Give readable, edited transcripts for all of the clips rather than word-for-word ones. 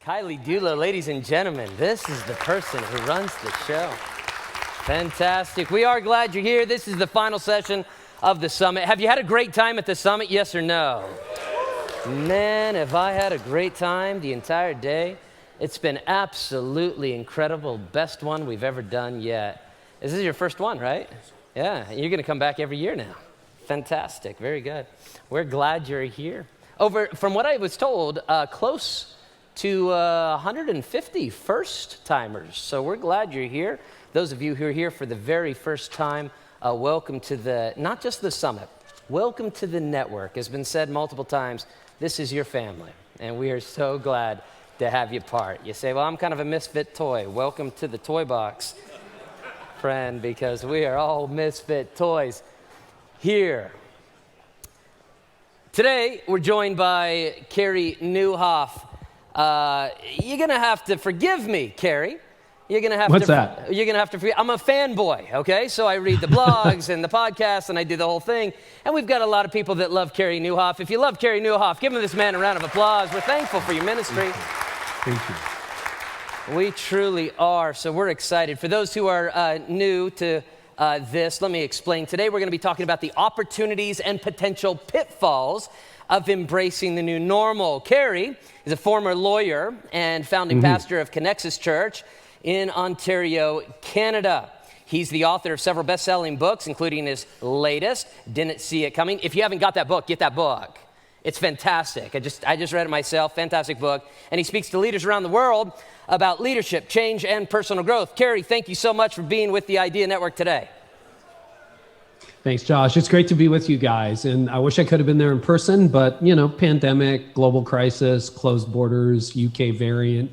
Kylie Dula, ladies and gentlemen, this is the person who runs the show. Fantastic. We are glad you're here. This is the final session of the summit. Have you had a great time at the summit, yes or no? Man, have I had a great time the entire day. It's been absolutely incredible. Best one we've ever done yet. This is your first one, right? Yeah, you're going to come back every year now. Fantastic. Very good. We're glad you're here. From what I was told, close to 150 first-timers. So we're glad you're here. Those of you who are here for the very first time, welcome to not just the summit, welcome to the network. As been said multiple times, this is your family, and we are so glad to have you part. You say, well, I'm kind of a misfit toy. Welcome to the toy box, friend, because we are all misfit toys here. Today, we're joined by Cary Nieuwhof. You're going to have to forgive me, Cary. You're going to have What's that? You're going to have to forgive. I'm a fanboy, okay? So I read the blogs and the podcasts, and I do the whole thing. And we've got a lot of people that love Cary Nieuwhof. If you love Cary Nieuwhof, give this man a round of applause. We're thankful for your ministry. Thank you. We truly are. So we're excited. For those who are new to this, let me explain. Today we're going to be talking about the opportunities and potential pitfalls of embracing the new normal. Cary is a former lawyer and founding pastor of Connexus Church in Ontario, Canada. He's the author of several best-selling books, including his latest, Didn't See It Coming. If you haven't got that book, get that book. It's fantastic. I just read it myself. Fantastic book. And he speaks to leaders around the world about leadership, change, and personal growth. Cary, thank you so much for being with the Idea Network today. Thanks, Josh. It's great to be with you guys. And I wish I could have been there in person, but, pandemic, global crisis, closed borders, UK variant,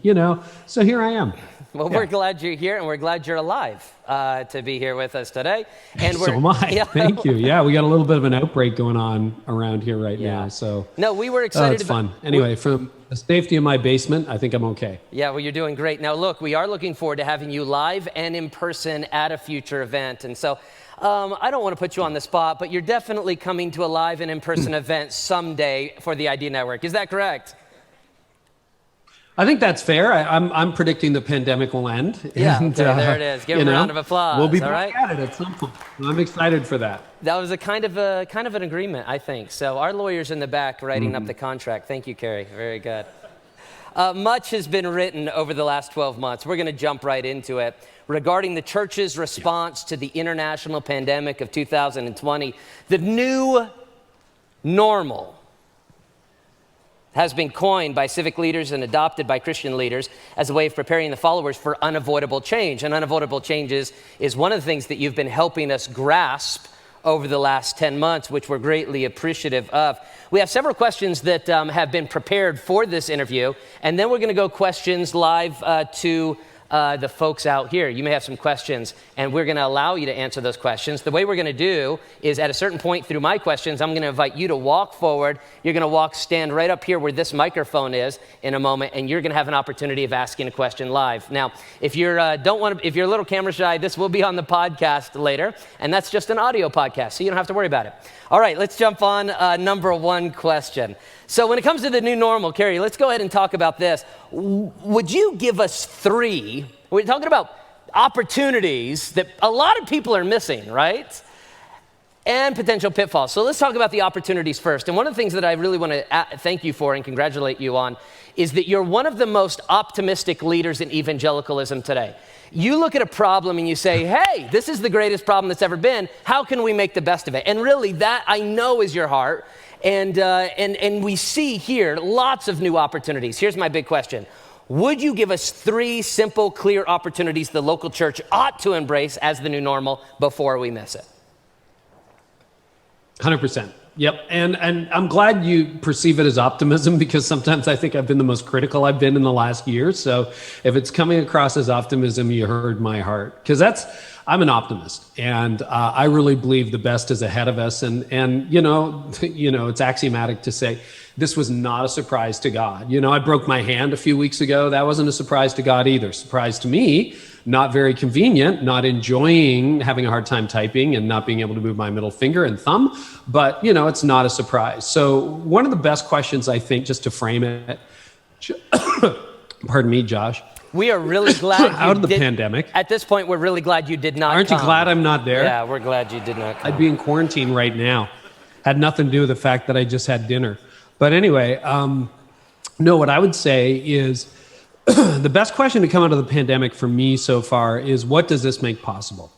so here I am. Well, We're glad you're here, and we're glad you're alive to be here with us today. And so am I. Yeah. Thank you. Yeah, we got a little bit of an outbreak going on around here right now. So no, we were excited. It's fun. Anyway, from the safety of my basement, I think I'm okay. Yeah, well, you're doing great. Now, look, we are looking forward to having you live and in person at a future event. And so I don't want to put you on the spot, but you're definitely coming to a live and in-person event someday for the Idea Network. Is that correct? I think that's fair. I'm predicting the pandemic will end. Yeah, and, there it is. Give him a round of applause. We'll be back at it at some point. I'm excited for that. That was a kind of an agreement, I think. So our lawyer's in the back writing up the contract. Thank you, Cary. Very good. Much has been written over the last 12 months. We're going to jump right into it. Regarding the church's response to the international pandemic of 2020, the new normal has been coined by civic leaders and adopted by Christian leaders as a way of preparing the followers for unavoidable change. And unavoidable changes is one of the things that you've been helping us grasp over the last 10 months, which we're greatly appreciative of. We have several questions that have been prepared for this interview, and then we're going to go questions live to the folks out here. You may have some questions, and we're going to allow you to answer those questions. The way we're going to do is at a certain point through my questions, I'm going to invite you to walk forward. You're going to stand right up here where this microphone is in a moment, and you're going to have an opportunity of asking a question live. Now, if you're if you're a little camera shy, this will be on the podcast later, and that's just an audio podcast, so you don't have to worry about it. All right, let's jump on number one question. So when it comes to the new normal, Cary, let's go ahead and talk about this. Would you give us three? We're talking about opportunities that a lot of people are missing, right? And potential pitfalls. So let's talk about the opportunities first. And one of the things that I really want to thank you for and congratulate you on is that you're one of the most optimistic leaders in evangelicalism today. You look at a problem and you say, hey, this is the greatest problem that's ever been. How can we make the best of it? And really, that I know is your heart. And we see here lots of new opportunities. Here's my big question. Would you give us three simple, clear opportunities the local church ought to embrace as the new normal before we miss it? 100%. Yep. And I'm glad you perceive it as optimism, because sometimes I think I've been the most critical I've been in the last year. So if it's coming across as optimism, you heard my heart, because I'm an optimist, and I really believe the best is ahead of us. And it's axiomatic to say this was not a surprise to God. I broke my hand a few weeks ago. That wasn't a surprise to God either. Surprise to me, not very convenient, not enjoying having a hard time typing and not being able to move my middle finger and thumb. But, it's not a surprise. So one of the best questions, I think, just to frame it, Pardon me, Josh. We are really glad out of the pandemic. At this point, we're really glad you did not Aren't you glad I'm not there? Yeah, we're glad you did not come. I'd be in quarantine right now. Had nothing to do with the fact that I just had dinner. But anyway, no, what I would say is the best question to come out of the pandemic for me so far is, what does this make possible?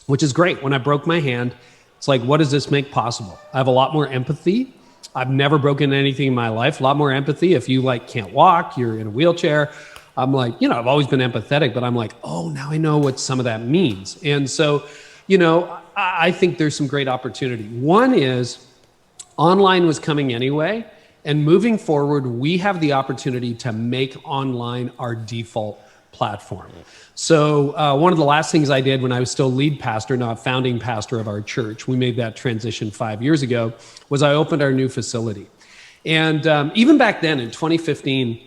Which is great. When I broke my hand, it's like, what does this make possible? I have a lot more empathy. I've never broken anything in my life. A lot more empathy. If you can't walk, you're in a wheelchair. I'm like, I've always been empathetic, but I'm like, oh, now I know what some of that means. And so, I think there's some great opportunity. One is online was coming anyway. And moving forward, we have the opportunity to make online our default platform. So one of the last things I did when I was still lead pastor, not founding pastor of our church, we made that transition 5 years ago, was I opened our new facility. And even back then in 2015,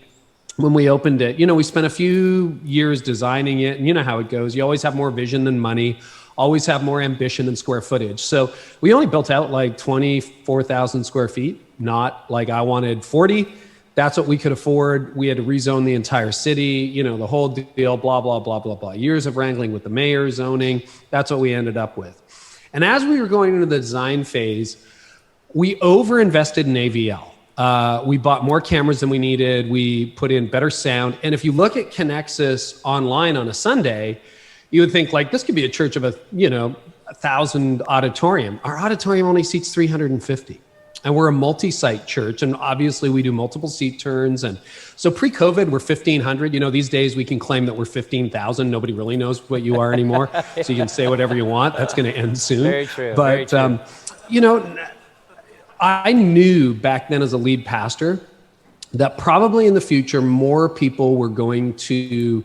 when we opened it, we spent a few years designing it, and you know how it goes. You always have more vision than money, always have more ambition than square footage. So we only built out 24,000 square feet, not like I wanted 40. That's what we could afford. We had to rezone the entire city, the whole deal, blah, blah, blah, blah, blah. Years of wrangling with the mayor, zoning. That's what we ended up with. And as we were going into the design phase, we overinvested in AVL. We bought more cameras than we needed. We put in better sound. And if you look at Connexus online on a Sunday, you would think this could be a church of 1,000 auditorium. Our auditorium only seats 350. And we're a multi-site church, and obviously we do multiple seat turns. And so pre-COVID, we're 1,500. These days we can claim that we're 15,000. Nobody really knows what you are anymore. So you can say whatever you want. That's going to end soon. Very true. But, very true. I knew back then as a lead pastor that probably in the future, more people were going to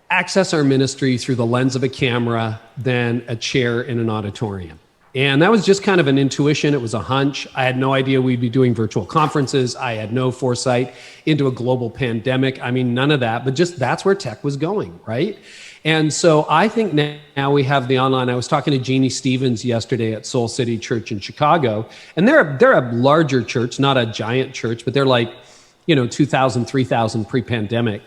access our ministry through the lens of a camera than a chair in an auditorium. And that was just kind of an intuition. It was a hunch. I had no idea we'd be doing virtual conferences. I had no foresight into a global pandemic. I mean, none of that, but just that's where tech was going, right? And so I think now we have the online. I was talking to Jeannie Stevens yesterday at Soul City Church in Chicago, and they're a larger church, not a giant church, but they're 2,000, 3,000 pre-pandemic.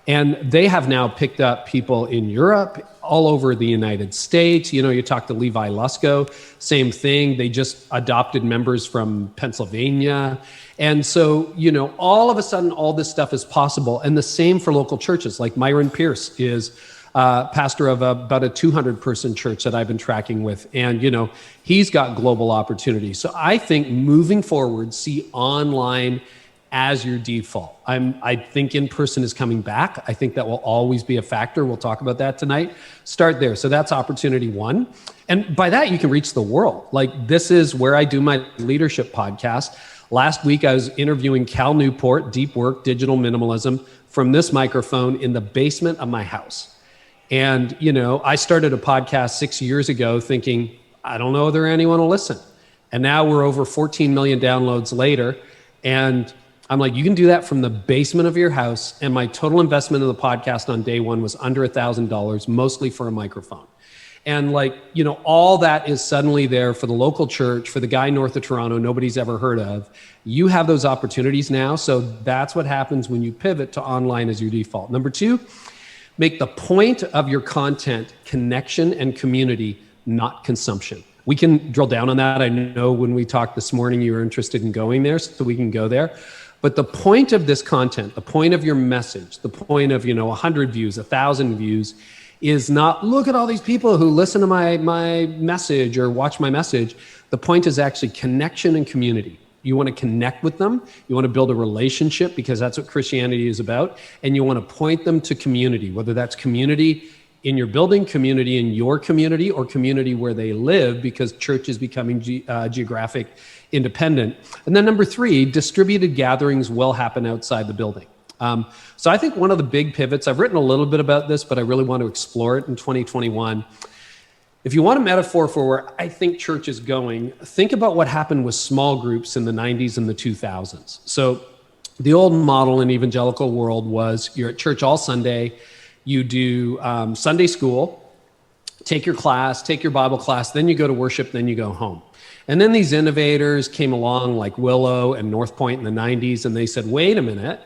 And they have now picked up people in Europe, all over the United States. You talk to Levi Lusko, same thing. They just adopted members from Pennsylvania. And so, all of a sudden, all this stuff is possible. And the same for local churches. Like Myron Pierce is pastor of about a 200-person church that I've been tracking with. And, he's got global opportunity. So I think moving forward, see online as your default. I think in-person is coming back. I think that will always be a factor. We'll talk about that tonight. Start there. So that's opportunity one. And by that, you can reach the world. This is where I do my leadership podcast. Last week, I was interviewing Cal Newport, Deep Work, Digital Minimalism, from this microphone in the basement of my house. And, I started a podcast 6 years ago thinking, I don't know whether anyone will listen. And now we're over 14 million downloads later. And I'm like, you can do that from the basement of your house. And my total investment in the podcast on day one was under $1,000, mostly for a microphone. And all that is suddenly there for the local church, for the guy north of Toronto nobody's ever heard of. You have those opportunities now. So that's what happens when you pivot to online as your default. Number two, make the point of your content connection and community, not consumption. We can drill down on that. I know when we talked this morning, you were interested in going there, so we can go there. But the point of this content, the point of your message, the point of 100 views, 1,000 views, is not look at all these people who listen to my message or watch my message. The point is actually connection and community. You want to connect with them. You want to build a relationship because that's what Christianity is about. And you want to point them to community, whether that's community in your building, community in your community, or community where they live, because church is becoming geographic independent. And then number three, distributed gatherings will happen outside the building. So I think one of the big pivots, I've written a little bit about this, but I really want to explore it in 2021. If you want a metaphor for where I think church is going, think about what happened with small groups in the 90s and the 2000s. So the old model in evangelical world was you're at church all Sunday, you do Sunday school, take your class, take your Bible class, then you go to worship, then you go home. And then these innovators came along like Willow and North Point in the 90s, and they said, wait a minute,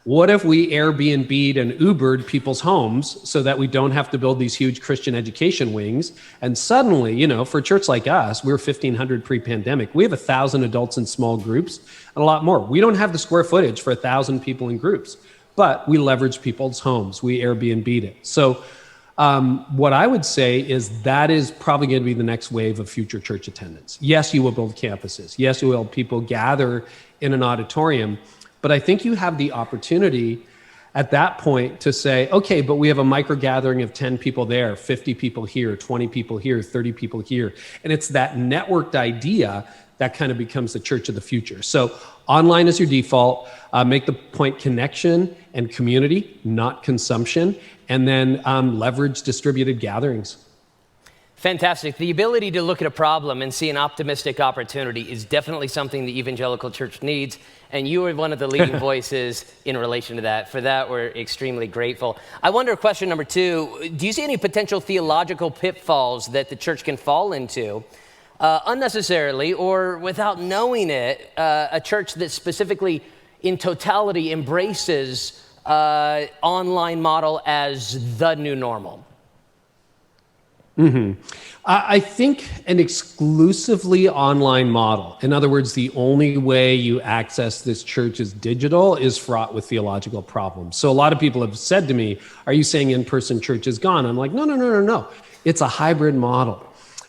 What if we Airbnb'd and Ubered people's homes so that we don't have to build these huge Christian education wings? And suddenly, you know, for a church like us, we were 1,500 pre-pandemic. We have 1,000 adults in small groups and a lot more. We don't have the square footage for 1,000 people in groups, but we leverage people's homes. We Airbnb'd it. So what I would say is that is probably going to be the next wave of future church attendance. Yes, you will build campuses. Yes, you will people gather in an auditorium. But I think you have the opportunity at that point to say, okay, but we have a micro gathering of 10 people there, 50 people here, 20 people here, 30 people here. And it's that networked idea that kind of becomes the church of the future. So online is your default. Make the point connection and community, not consumption. And then leverage distributed gatherings. Fantastic. The ability to look at a problem and see an optimistic opportunity is definitely something the evangelical church needs. And you are one of the leading voices in relation to that. For that, we're extremely grateful. I wonder, question number 2, do you see any potential theological pitfalls that the church can fall into unnecessarily or without knowing it, a church that specifically in totality embraces online model as the new normal? Mm-hmm. I think an exclusively online model, in other words, the only way you access this church is digital, is fraught with theological problems. So a lot of people have said to me, are you saying in-person church is gone? I'm like, no. It's a hybrid model.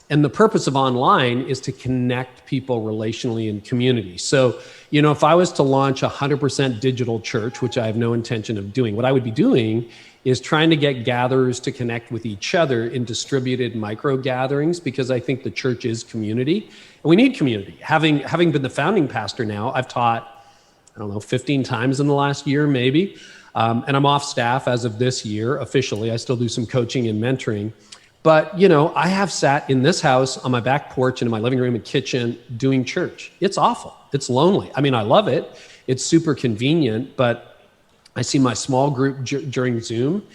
And the purpose of online is to connect people relationally in community. So, you know, if I was to launch a 100% digital church, which I have no intention of doing, what I would be doing is trying to get gatherers to connect with each other in distributed micro gatherings, because I think the church is community. And we need community. Having been the founding pastor now, I've taught, 15 times in the last year, maybe. And I'm off staff as of this year, officially. I still do some coaching and mentoring. But, you know, I have sat in this house on my back porch and in my living room and kitchen doing church. It's awful. It's lonely. I mean, I love it. It's super convenient, but I see my small group during Zoom.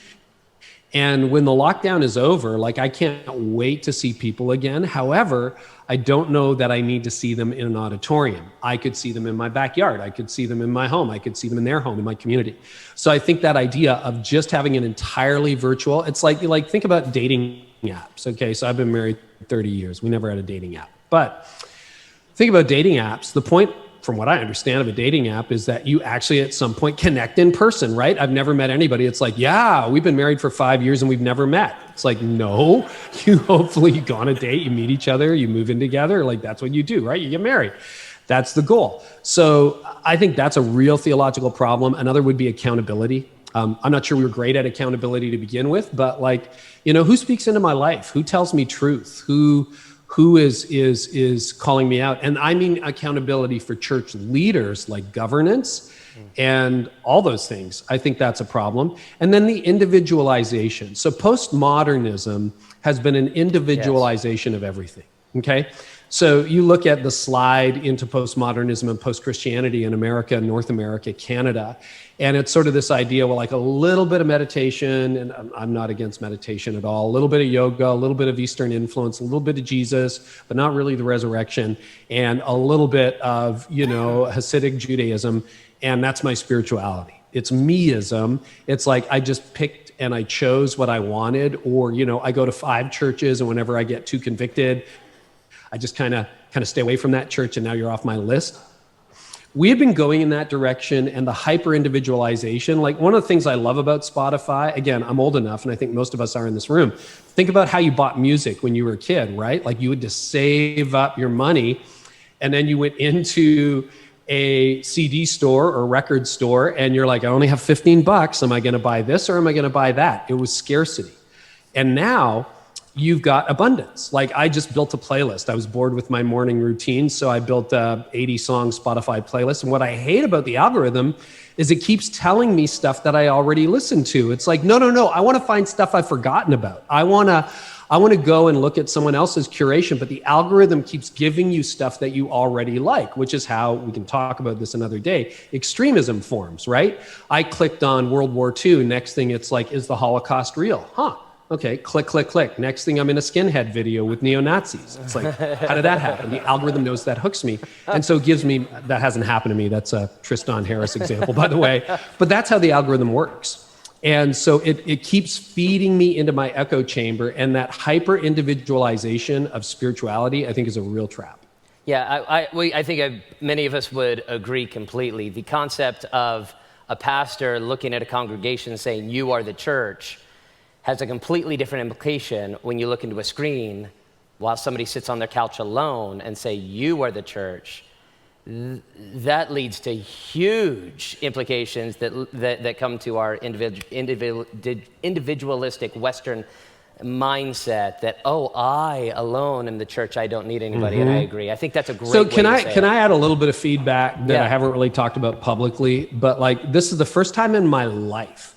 And when the lockdown is over, like, I can't wait to see people again. However, I don't know that I need to see them in an auditorium. I could see them in my backyard. I could see them in my home. I could see them in their home, in my community. So I think that idea of just having an entirely virtual, it's like think about dating apps. Okay, so I've been married 30 years. We never had a dating app. But think about dating apps. The point, from what I understand of a dating app, is that you actually at some point connect in person, right? I've never met anybody. It's like, yeah, we've been married for 5 years and we've never met. It's like, no, you hopefully go on a date, you meet each other, you move in together. Like, that's what you do, right? You get married. That's the goal. So I think that's a real theological problem. Another would be accountability. I'm not sure we were great at accountability to begin with, but who speaks into my life? Who tells me truth? Who is calling me out? And I mean accountability for church leaders, like governance and all those things. I think that's a problem. And then the individualization. So postmodernism has been an individualization of everything, okay? So you look at the slide into postmodernism and post-Christianity in America, North America, Canada, and it's sort of this idea, well, like a little bit of meditation, and I'm not against meditation at all, a little bit of yoga, a little bit of Eastern influence, a little bit of Jesus, but not really the resurrection, and a little bit of, Hasidic Judaism, and that's my spirituality. It's meism. It's like I just picked and I chose what I wanted, or, I go to 5 churches, and whenever I get too convicted, I just kind of stay away from that church, and now you're off my list. We have been going in that direction, and the hyper-individualization, like one of the things I love about Spotify, again, I'm old enough, and I think most of us are in this room. Think about how you bought music when you were a kid, right? Like you would just save up your money, and then you went into a CD store or record store, and you're like, I only have $15. Am I going to buy this or am I going to buy that? It was scarcity. And now you've got abundance. Like I just built a playlist. I was bored with my morning routine, so I built a 80-song Spotify playlist. And what I hate about the algorithm is it keeps telling me stuff that I already listened to. It's like, no. I want to find stuff I've forgotten about. I want to go and look at someone else's curation, but the algorithm keeps giving you stuff that you already like, which is how, we can talk about this another day, extremism forms, right? I clicked on World War II. Next thing it's like, is the Holocaust real? Okay, click, click, click. Next thing I'm in a skinhead video with neo-Nazis. It's like, how did that happen? The algorithm knows that hooks me. And so it gives me, that hasn't happened to me. That's a Tristan Harris example, by the way. But that's how the algorithm works. And so it keeps feeding me into my echo chamber, and that hyper-individualization of spirituality, I think, is a real trap. Yeah, I think many of us would agree completely. The concept of a pastor looking at a congregation and saying, you are the church, has a completely different implication when you look into a screen while somebody sits on their couch alone and say, you are the church. That leads to huge implications that come to our individualistic Western mindset that, I alone am the church, I don't need anybody, and I agree. I think that's a great way to say it. Can I add a little bit of feedback that I haven't really talked about publicly, but like this is the first time in my life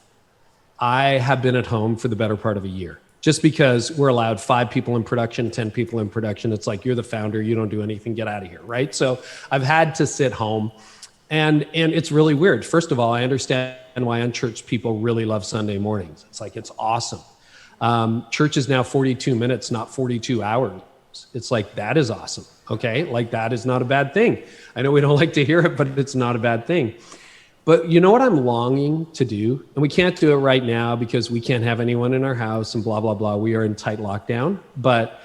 I have been at home for the better part of a year. Just because we're allowed 5 people in production, 10 people in production. It's like, you're the founder, you don't do anything, get out of here, right? So I've had to sit home, and it's really weird. First of all, I understand why unchurched people really love Sunday mornings. It's like, it's awesome. Church is now 42 minutes, not 42 hours. It's like, that is awesome, okay? Like, that is not a bad thing. I know we don't like to hear it, but it's not a bad thing. But you know what I'm longing to do? And we can't do it right now because we can't have anyone in our house and blah, blah, blah. We are in tight lockdown. But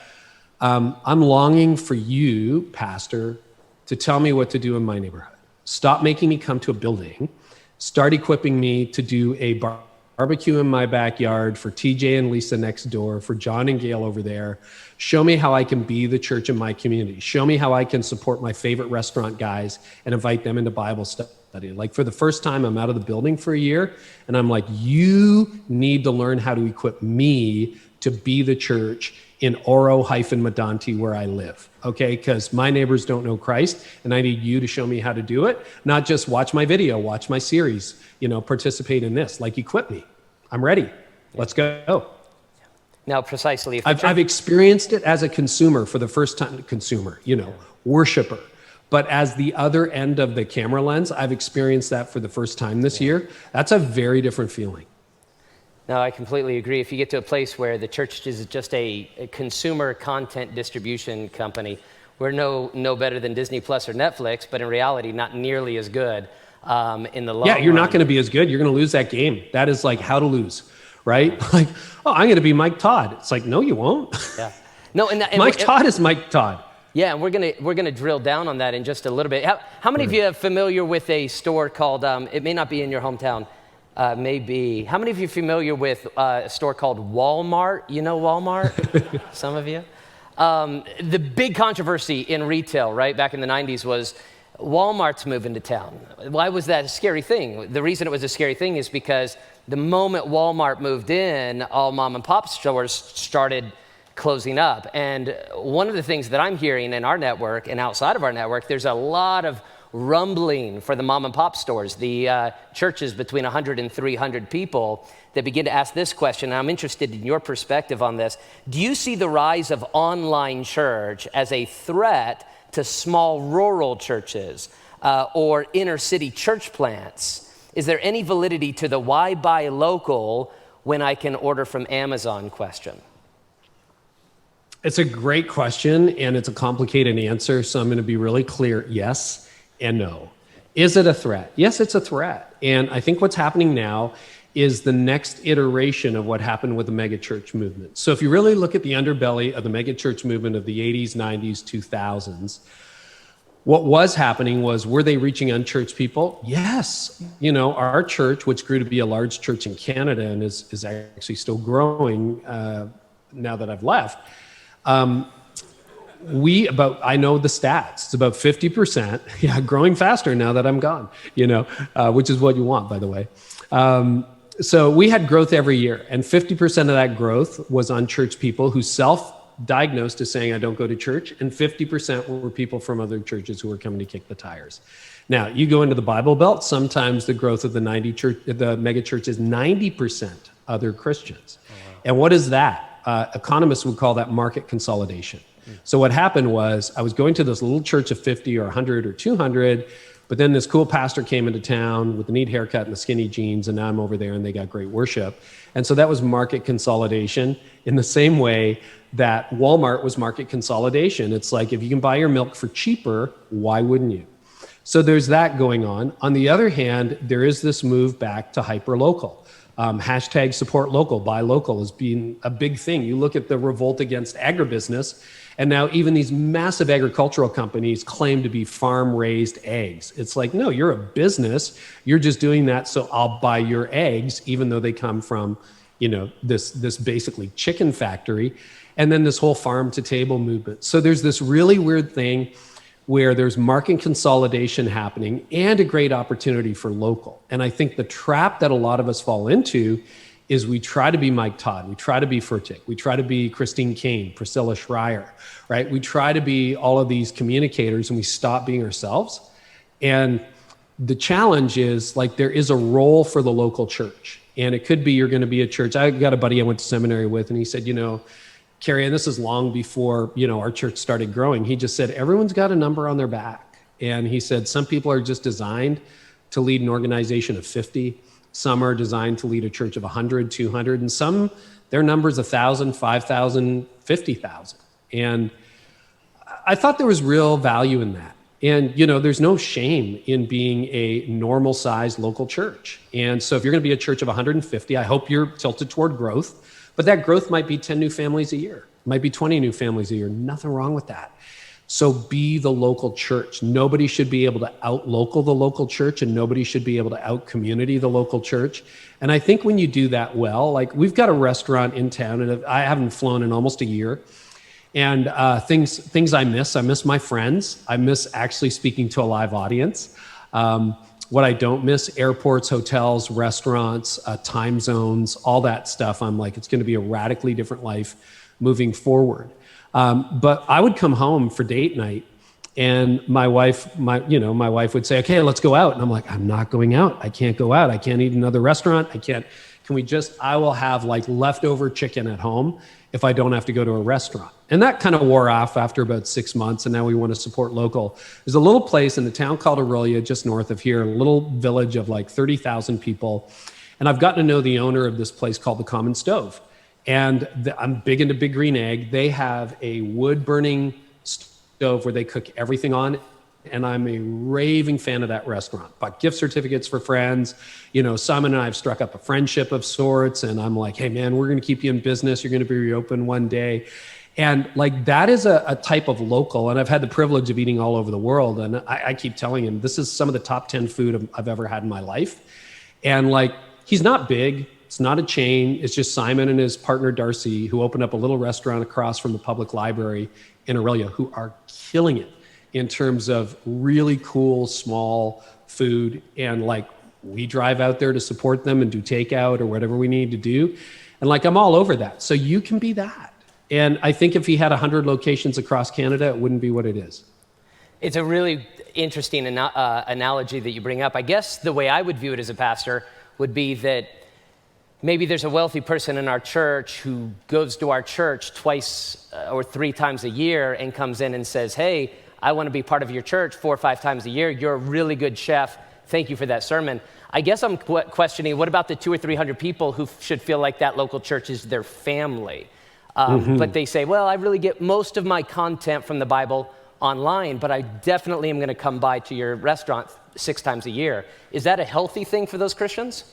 I'm longing for you, Pastor, to tell me what to do in my neighborhood. Stop making me come to a building. Start equipping me to do a barbecue in my backyard for TJ and Lisa next door, for John and Gail over there. Show me how I can be the church in my community. Show me how I can support my favorite restaurant guys and invite them into Bible study. Like, for the first time, I'm out of the building for a year, and I'm like, you need to learn how to equip me to be the church in Oro-Medonti where I live, okay? Because my neighbors don't know Christ, and I need you to show me how to do it. Not just watch my video, watch my series, participate in this. Like, equip me. I'm ready. Let's go. Now, precisely. I've experienced it as a consumer for the first time, worshiper. But as the other end of the camera lens, I've experienced that for the first time this year. That's a very different feeling. No, I completely agree. If you get to a place where the church is just a consumer content distribution company, we're no better than Disney Plus or Netflix, but in reality, not nearly as good in the long run. Yeah, you're not going to be as good. You're going to lose that game. That is like how to lose, right? Like, I'm going to be Mike Todd. It's like, no, you won't. Yeah. No, and Mike Todd is Mike Todd. Yeah, and we're gonna drill down on that in just a little bit. How many of you are familiar with a store called? It may not be in your hometown, maybe. How many of you are familiar with a store called Walmart? You know Walmart? Some of you. The big controversy in retail, right, back in the 90s was Walmart's moving to town. Why was that a scary thing? The reason it was a scary thing is because the moment Walmart moved in, all mom and pop stores started closing up. And one of the things that I'm hearing in our network and outside of our network, there's a lot of rumbling for the mom and pop stores, the churches between 100 and 300 people that begin to ask this question. And I'm interested in your perspective on this. Do you see the rise of online church as a threat to small rural churches or inner city church plants? Is there any validity to the why buy local when I can order from Amazon question? It's a great question, and it's a complicated answer, so I'm going to be really clear, yes and no. Is it a threat? Yes, it's a threat. And I think what's happening now is the next iteration of what happened with the megachurch movement. So if you really look at the underbelly of the megachurch movement of the 80s, 90s, 2000s, what was happening was, were they reaching unchurched people? Yes. Our church, which grew to be a large church in Canada and is actually still growing now that I've left, I know the stats. It's about 50%, growing faster now that I'm gone, which is what you want, by the way. So we had growth every year, and 50% of that growth was unchurched people who self-diagnosed as saying, I don't go to church, and 50% were people from other churches who were coming to kick the tires. Now, you go into the Bible Belt, sometimes the growth of the mega church is 90% other Christians. Oh, wow. And what is that? Economists would call that market consolidation. So what happened was, I was going to this little church of 50 or 100 or 200. But then this cool pastor came into town with the neat haircut and the skinny jeans, and now I'm over there and they got great worship. And so that was market consolidation in the same way that Walmart was market consolidation. It's like, if you can buy your milk for cheaper, why wouldn't you? So there's that going on. On the other hand, there is this move back to hyper-local. Hashtag support local, buy local has been a big thing. You look at the revolt against agribusiness, and now even these massive agricultural companies claim to be farm-raised eggs. It's like, no, you're a business. You're just doing that so I'll buy your eggs, even though they come from, this basically chicken factory. And then this whole farm-to-table movement. So there's this really weird thing where there's market consolidation happening and a great opportunity for local. And I think the trap that a lot of us fall into is we try to be Mike Todd, we try to be Furtick, we try to be Christine Kane, Priscilla Schreier, right? We try to be all of these communicators and we stop being ourselves. And the challenge is, like, there is a role for the local church. And it could be you're going to be a church. I got a buddy I went to seminary with, and he said, Cary, and this is long before, our church started growing. He just said, everyone's got a number on their back. And he said, some people are just designed to lead an organization of 50. Some are designed to lead a church of 100, 200. And some, their number's 1,000, 5,000, 50,000. And I thought there was real value in that. And, there's no shame in being a normal sized local church. And so if you're going to be a church of 150, I hope you're tilted toward growth. But that growth might be 10 new families a year, might be 20 new families a year. Nothing wrong with that. So be the local church. Nobody should be able to out-local the local church, and nobody should be able to out-community the local church. And I think when you do that well, like, we've got a restaurant in town, and I haven't flown in almost a year. And things I miss my friends. I miss actually speaking to a live audience. What I don't miss, airports, hotels, restaurants, time zones, all that stuff. I'm like, it's going to be a radically different life moving forward. But I would come home for date night, and my wife would say, okay, let's go out. And I'm like, I'm not going out. I can't go out. I can't eat another restaurant. I will have like leftover chicken at home if I don't have to go to a restaurant. And that kind of wore off after about 6 months, and now we want to support local. There's a little place in the town called Aurelia, just north of here, a little village of like 30,000 people. And I've gotten to know the owner of this place called the Common Stove. And I'm big into Big Green Egg. They have a wood-burning stove where they cook everything on. And I'm a raving fan of that restaurant. Bought gift certificates for friends. Simon and I have struck up a friendship of sorts. And I'm like, hey, man, we're going to keep you in business. You're going to be reopened one day. And like, that is a type of local. And I've had the privilege of eating all over the world. And I keep telling him, this is some of the top 10 food I've ever had in my life. And like, he's not big. It's not a chain. It's just Simon and his partner, Darcy, who opened up a little restaurant across from the public library in Aurelia, who are killing it in terms of really cool, small food. And like, we drive out there to support them and do takeout or whatever we need to do. And like, I'm all over that. So you can be that. And I think if he had 100 locations across Canada, it wouldn't be what it is. It's a really interesting analogy that you bring up. I guess the way I would view it as a pastor would be that maybe there's a wealthy person in our church who goes to our church twice or 3 times a year and comes in and says, hey, I want to be part of your church 4 or 5 times a year. You're a really good chef. Thank you for that sermon. I guess I'm questioning, what about the 200 or 300 people who should feel like that local church is their family? But they say, well, I really get most of my content from the Bible online, but I definitely am going to come by to your restaurant 6 times a year. Is that a healthy thing for those Christians?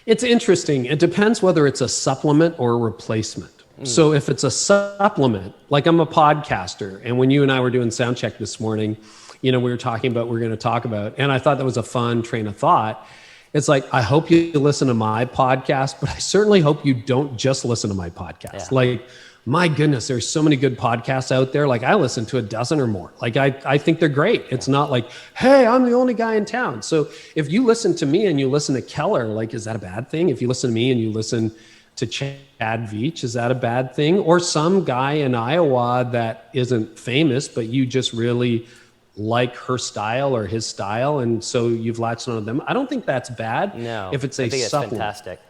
It's interesting. It depends whether it's a supplement or a replacement. So if it's a supplement, like I'm a podcaster, and when you and I were doing sound check this morning, we were talking about what we're going to talk about, and I thought that was a fun train of thought. It's like, I hope you listen to my podcast, but I certainly hope you don't just listen to my podcast. Yeah. Like, my goodness, there's so many good podcasts out there. Like, I listen to a dozen or more. Like, I think they're great. It's not like, hey, I'm the only guy in town. So if you listen to me and you listen to Keller, like, is that a bad thing? If you listen to me and you listen to Chad Veach, is that a bad thing? Or some guy in Iowa that isn't famous, but you just really like her style or his style, and so you've latched on to them. I don't think that's bad. No, if it's a supplement. Fantastic.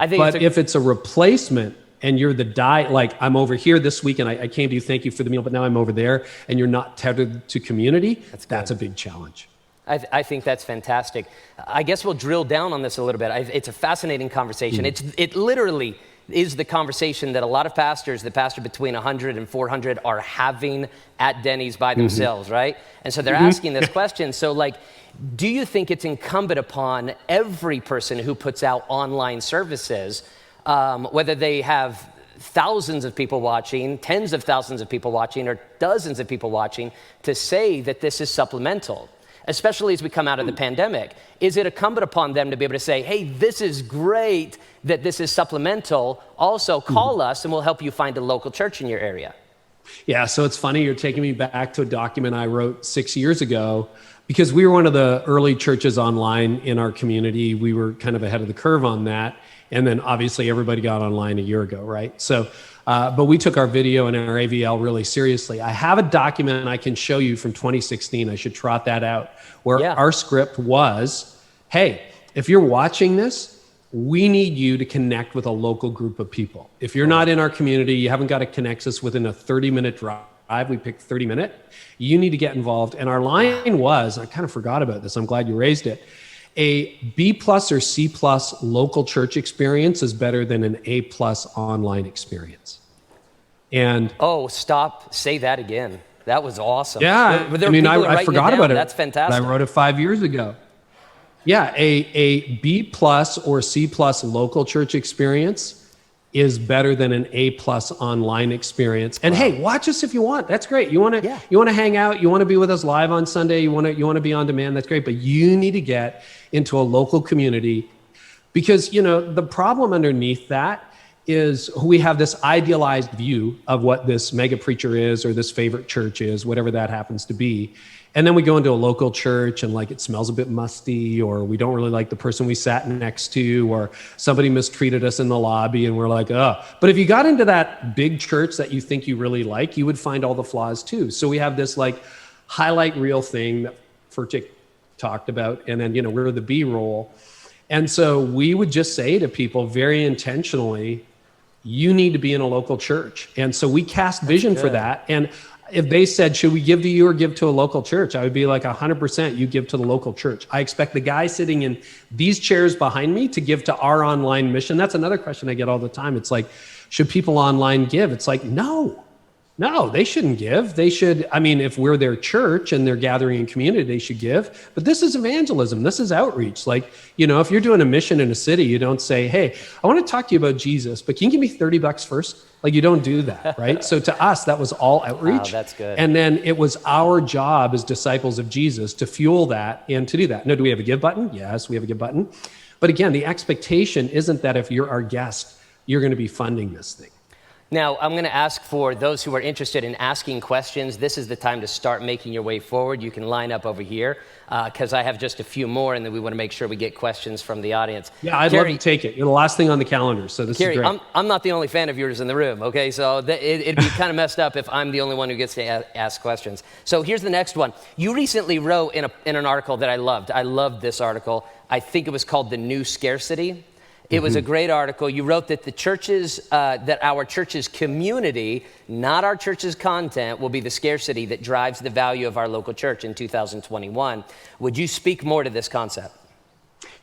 If it's a replacement and you're the like, I'm over here this week and I came to you, thank you for the meal, but now I'm over there, and you're not tethered to community, that's a big challenge. I think that's fantastic. I guess we'll drill down on this a little bit. It's a fascinating conversation. It literally is the conversation that a lot of pastors that pastor between 100 and 400 are having at Denny's by themselves, right? And so they're asking this question. So like, do you think it's incumbent upon every person who puts out online services, whether they have thousands of people watching, tens of thousands of people watching, or dozens of people watching, to say that this is supplemental, especially as we come out of the pandemic? Is it incumbent upon them to be able to say, hey, this is great that this is supplemental, also call us and we'll help you find a local church in your area? Yeah, so it's funny, you're taking me back to a document I wrote 6 years ago, because we were one of the early churches online in our community. We were kind of ahead of the curve on that. And then obviously everybody got online a year ago, right? So, but we took our video and our AVL really seriously. I have a document I can show you from 2016. I should trot that out, where our script was, hey, if you're watching this, we need you to connect with a local group of people. If you're not in our community, you haven't got to connect us within a 30-minute drive. We picked 30-minute. You need to get involved. And our line was, I kind of forgot about this. I'm glad you raised it. A B+ or C+ local church experience is better than an A+ online experience. And stop. Say that again. That was awesome. Yeah, I forgot about it. That's fantastic. I wrote it 5 years ago. Yeah, a B+ or C+ local church experience is better than an A+ online experience. And hey, watch us if you want. That's great. You want to hang out, you want to be with us live on Sunday, you want to be on demand, that's great. But you need to get into a local community, because the problem underneath that is we have this idealized view of what this mega preacher is, or this favorite church is, whatever that happens to be. And then we go into a local church and like it smells a bit musty, or we don't really like the person we sat next to, or somebody mistreated us in the lobby and we're like, oh. But if you got into that big church that you think you really like, you would find all the flaws too. So we have this like highlight reel thing that Furtick talked about, and then we're the B-roll. And so we would just say to people very intentionally, you need to be in a local church. And so we cast vision for that. And if they said, should we give to you or give to a local church? I would be like 100% you give to the local church. I expect the guy sitting in these chairs behind me to give to our online mission. That's another question I get all the time. It's like, should people online give? It's like, no, they shouldn't give. They should, if we're their church and they're gathering in community, they should give. But this is evangelism. This is outreach. Like, if you're doing a mission in a city, you don't say, hey, I want to talk to you about Jesus, but can you give me $30 first? Like, you don't do that, right? So to us, that was all outreach. Wow, that's good. And then it was our job as disciples of Jesus to fuel that and to do that. Now, do we have a give button? Yes, we have a give button. But again, the expectation isn't that if you're our guest, you're going to be funding this thing. Now, I'm going to ask for those who are interested in asking questions. This is the time to start making your way forward. You can line up over here because I have just a few more, and then we want to make sure we get questions from the audience. Yeah, I'd love to take it. You're the last thing on the calendar, so this Cary, is great. I'm not the only fan of yours in the room, okay? So it'd be kind of messed up if I'm the only one who gets to ask questions. So here's the next one. You recently wrote in an article that I loved. I loved this article. I think it was called The New Scarcity. It was a great article. You wrote that the churches, that our church's community, not our church's content, will be the scarcity that drives the value of our local church in 2021. Would you speak more to this concept?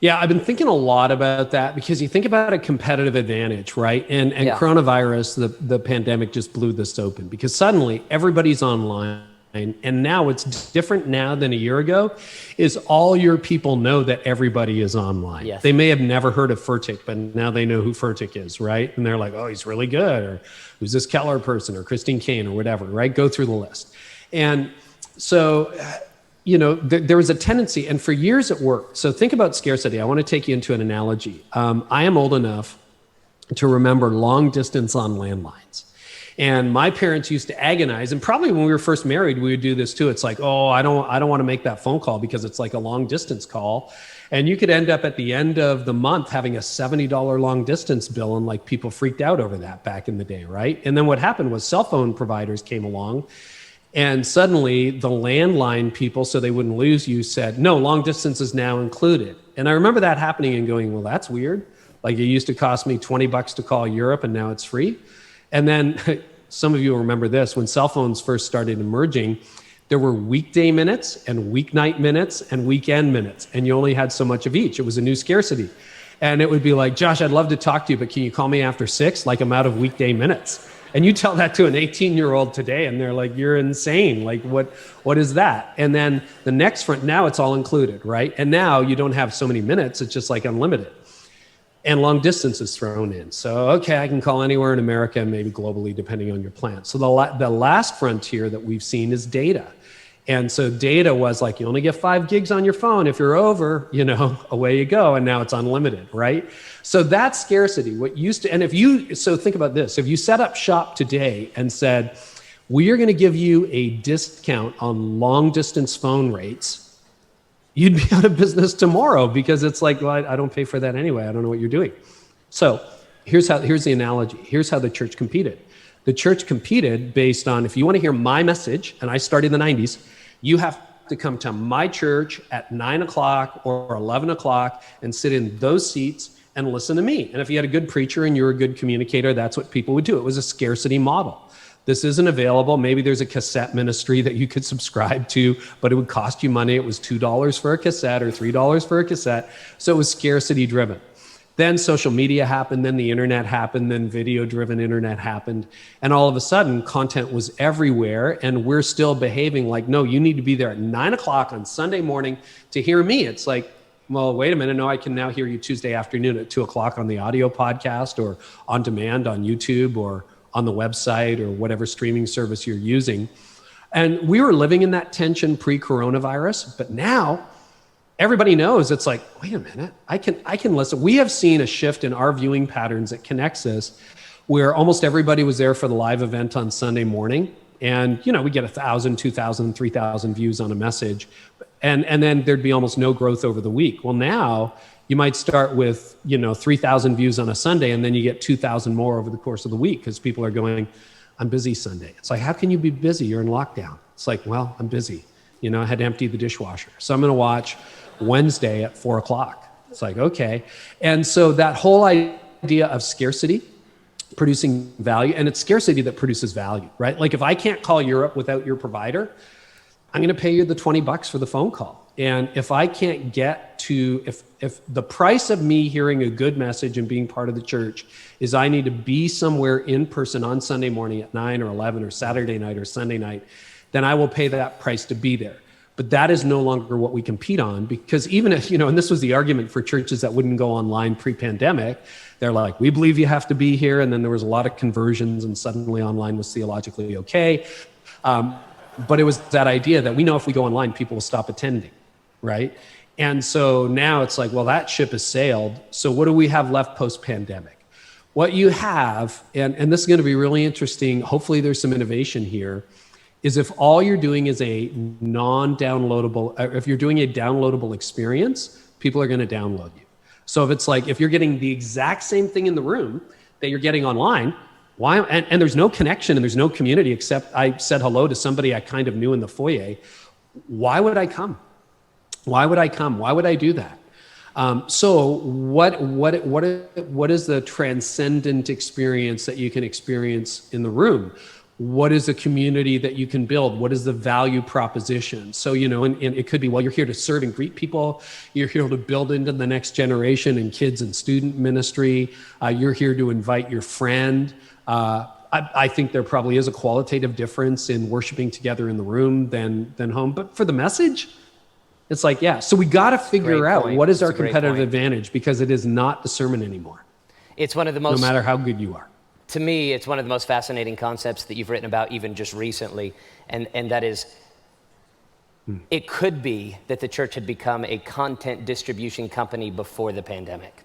Yeah, I've been thinking a lot about that, because you think about a competitive advantage, right? And coronavirus, the pandemic just blew this open, because suddenly everybody's online. And now it's different now than a year ago, is all your people know that everybody is online. Yes. They may have never heard of Furtick, but now they know who Furtick is, right? And they're like, oh, he's really good. Or who's this Keller person, or Christine Kane, or whatever, right? Go through the list. And so, there was a tendency, and for years it worked. So think about scarcity. I want to take you into an analogy. I am old enough to remember long distance on landlines. And my parents used to agonize, and probably when we were first married, we would do this too. It's like, oh, I don't want to make that phone call because it's like a long distance call. And you could end up at the end of the month having a $70 long distance bill, and like people freaked out over that back in the day, right? And then what happened was cell phone providers came along, and suddenly the landline people, so they wouldn't lose you, said, no, long distance is now included. And I remember that happening and going, well, that's weird. Like, it used to cost me $20 to call Europe, and now it's free. And then some of you will remember this, when cell phones first started emerging, There were weekday minutes and weeknight minutes and weekend minutes, and you only had so much of each. It was a new scarcity. And it would be like, Josh, I'd love to talk to you, but can you call me after 6? Like, I'm out of weekday minutes. And you tell that to an 18-year-old today, and they're like, you're insane. Like, what is that? And then the next front, now it's all included, right? And now you don't have so many minutes. It's just like unlimited. And long distance is thrown in. So, okay, I can call anywhere in America and maybe globally, depending on your plan. So the last frontier that we've seen is data. And so data was like, you only get 5 gigs on your phone. If you're over, away you go. And now it's unlimited, right? So that's scarcity. What used to, so think about this. If you set up shop today and said, we are going to give you a discount on long distance phone rates, you'd be out of business tomorrow, because it's like, well, I don't pay for that anyway. I don't know what you're doing. So here's the analogy. Here's how the church competed. The church competed based on, if you want to hear my message, and I started in the 90s, you have to come to my church at 9 o'clock or 11 o'clock and sit in those seats and listen to me. And if you had a good preacher and you were a good communicator, that's what people would do. It was a scarcity model. This isn't available. Maybe there's a cassette ministry that you could subscribe to, but it would cost you money. It was $2 for a cassette or $3 for a cassette. So it was scarcity driven. Then social media happened, then the internet happened, then video-driven internet happened. And all of a sudden, content was everywhere, and we're still behaving like, no, you need to be there at 9 o'clock on Sunday morning to hear me. It's like, well, wait a minute, no, I can now hear you Tuesday afternoon at 2 o'clock on the audio podcast or on demand on YouTube or on the website or whatever streaming service you're using. And we were living in that tension pre-coronavirus, but now everybody knows. It's like, wait a minute, I can listen. We have seen a shift in our viewing patterns at Connexus where almost everybody was there for the live event on Sunday morning. And, we get 1,000, 2,000, 3,000 views on a message. And then there'd be almost no growth over the week. Well, now you might start with, 3,000 views on a Sunday, and then you get 2,000 more over the course of the week because people are going, I'm busy Sunday. It's like, how can you be busy? You're in lockdown. It's like, well, I'm busy. I had to empty the dishwasher. So I'm going to watch Wednesday at 4 o'clock. It's like, okay. And so that whole idea of scarcity producing value, and it's scarcity that produces value, right? Like if I can't call Europe without your provider, I'm going to pay you the $20 for the phone call. And if I can't get to, if the price of me hearing a good message and being part of the church is I need to be somewhere in person on Sunday morning at 9 or 11 or Saturday night or Sunday night, then I will pay that price to be there. But that is no longer what we compete on, because even if, and this was the argument for churches that wouldn't go online pre-pandemic, they're like, we believe you have to be here. And then there was a lot of conversions and suddenly online was theologically okay. But it was that idea that we know if we go online, people will stop attending, right? And so now it's like, well, that ship has sailed. So what do we have left post-pandemic? What you have, and this is going to be really interesting, hopefully there's some innovation here, is if all you're doing is a non-downloadable, if you're doing a downloadable experience, people are going to download you. So if it's like, if you're getting the exact same thing in the room that you're getting online, why? And there's no connection and there's no community except I said hello to somebody I kind of knew in the foyer. Why would I come? Why would I come? Why would I do that? So what is the transcendent experience that you can experience in the room? What is a community that you can build? What is the value proposition? So, and it could be, well, you're here to serve and greet people. You're here to build into the next generation in kids and student ministry. You're here to invite your friend. I think there probably is a qualitative difference in worshiping together in the room than home. But for the message, it's like, yeah. So we got to figure out what is our competitive advantage, because it is not the sermon anymore. It's one of the most, no matter how good you are. To me, it's one of the most fascinating concepts that you've written about even just recently, and that is, it could be that the church had become a content distribution company before the pandemic.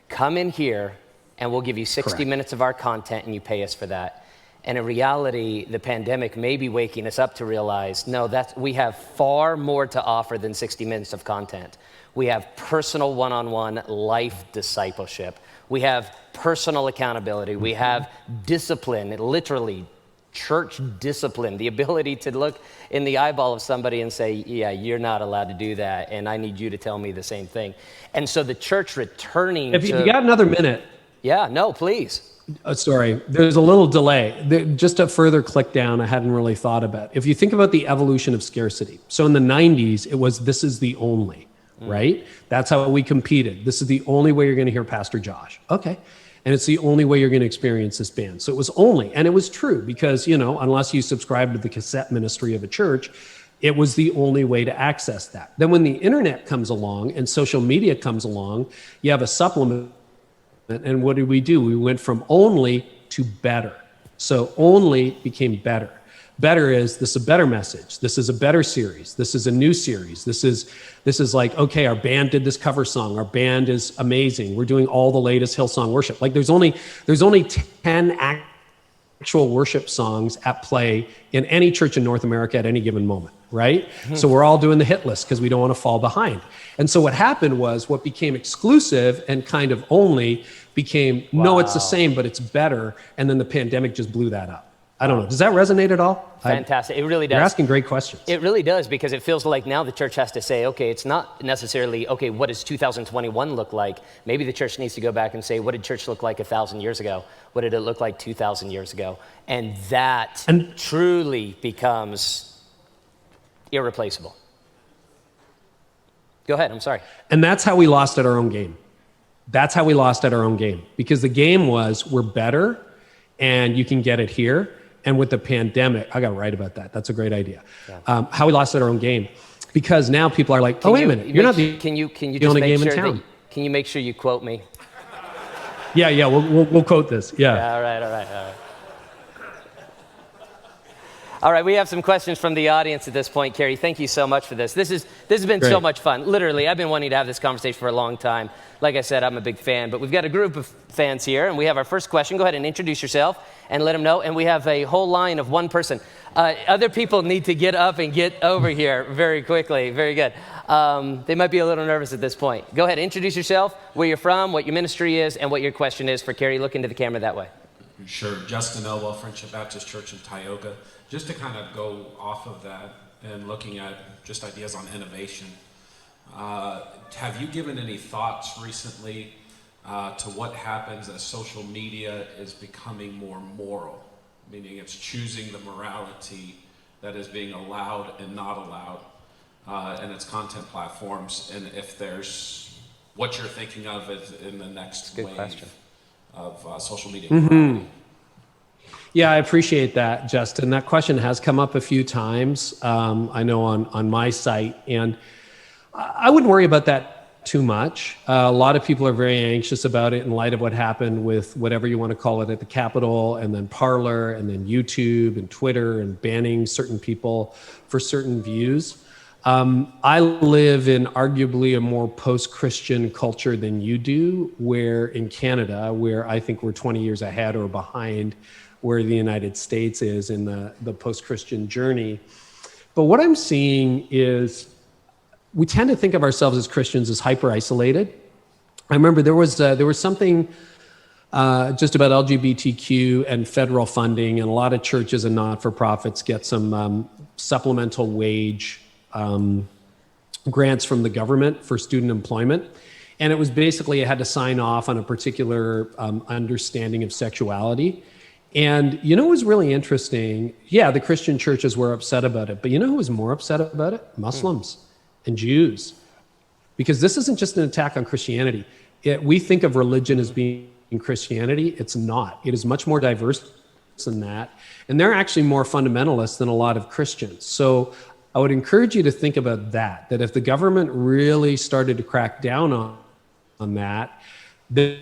Come in here, and we'll give you 60 minutes of our content, and you pay us for that. And in reality, the pandemic may be waking us up to realize, no, we have far more to offer than 60 minutes of content. We have personal one-on-one life discipleship. We have personal accountability. We have discipline, literally church discipline, the ability to look in the eyeball of somebody and say, yeah, you're not allowed to do that, and I need you to tell me the same thing. And so the church returning If you got another minute. Yeah, no, please. Sorry, there's a little delay. Just a further click down, I hadn't really thought about. If you think about the evolution of scarcity, so in the 90s, it was this is the only, right? That's how we competed. This is the only way you're going to hear Pastor Josh. Okay. And it's the only way you're going to experience this band. So it was only, and it was true because, unless you subscribe to the cassette ministry of a church, it was the only way to access that. Then when the internet comes along and social media comes along, you have a supplement. And what did we do? We went from only to better. So only became better. Better is, this is a better message. This is a better series. This is a new series. This is like, okay, our band did this cover song. Our band is amazing. We're doing all the latest Hillsong worship. Like there's only 10 actual worship songs at play in any church in North America at any given moment, right? So we're all doing the hit list because we don't want to fall behind. And so what happened was what became exclusive and kind of only became, no, it's the same, but it's better. And then the pandemic just blew that up. I don't know. Does that resonate at all? Fantastic. It really does. You're asking great questions. It really does, because it feels like now the church has to say, okay, it's not necessarily, okay, what does 2021 look like? Maybe the church needs to go back and say, what did church look like 1,000 years ago? What did it look like 2,000 years ago? And that truly becomes irreplaceable. Go ahead. I'm sorry. And that's how we lost at our own game. That's how we lost at our own game. Because the game was, we're better and you can get it here. And with the pandemic, I got to write about that. That's a great idea. Yeah. How we lost at our own game. Because now people are like, wait a minute, you're not the only game in town. Can you make sure you quote me? Yeah, we'll quote this. Yeah. All right. All right, we have some questions from the audience at this point, Cary. Thank you so much for this. This has been Great. So much fun. Literally, I've been wanting to have this conversation for a long time. Like I said, I'm a big fan, but we've got a group of fans here, and we have our first question. Go ahead and introduce yourself and let them know. And we have a whole line of one person. Other people need to get up and get over here very quickly. Very good. They might be a little nervous at this point. Go ahead, introduce yourself, where you're from, what your ministry is, and what your question is for Cary. Look into the camera that way. Sure. Justin Elwell, Friendship Baptist Church in Tioga. Just to kind of go off of that and looking at just ideas on innovation, have you given any thoughts recently to what happens as social media is becoming more moral, meaning it's choosing the morality that is being allowed and not allowed in its content platforms, and if there's what you're thinking of as in the next wave question. Of social media morality? Yeah, I appreciate that, Justin. That question has come up a few times, I know on my site, and I wouldn't worry about that too much. A lot of people are very anxious about it in light of what happened with whatever you want to call it at the Capitol, and then Parler, and then YouTube and Twitter, and banning certain people for certain views. I live in arguably a more post-Christian culture than you do, where in Canada, where I think we're 20 years ahead or behind where the United States is in the post-Christian journey. But what I'm seeing is we tend to think of ourselves as Christians as hyper-isolated. I remember there was something just about LGBTQ and federal funding, and a lot of churches and not-for-profits get some supplemental wage grants from the government for student employment. And it was basically, it had to sign off on a particular understanding of sexuality. And it was really interesting. Yeah, the Christian churches were upset about it, but who was more upset about it? Muslims and Jews. Because this isn't just an attack on Christianity. We think of religion as being Christianity. It's not. It is much more diverse than that. And they're actually more fundamentalist than a lot of Christians. So I would encourage you to think about that if the government really started to crack down on that, they're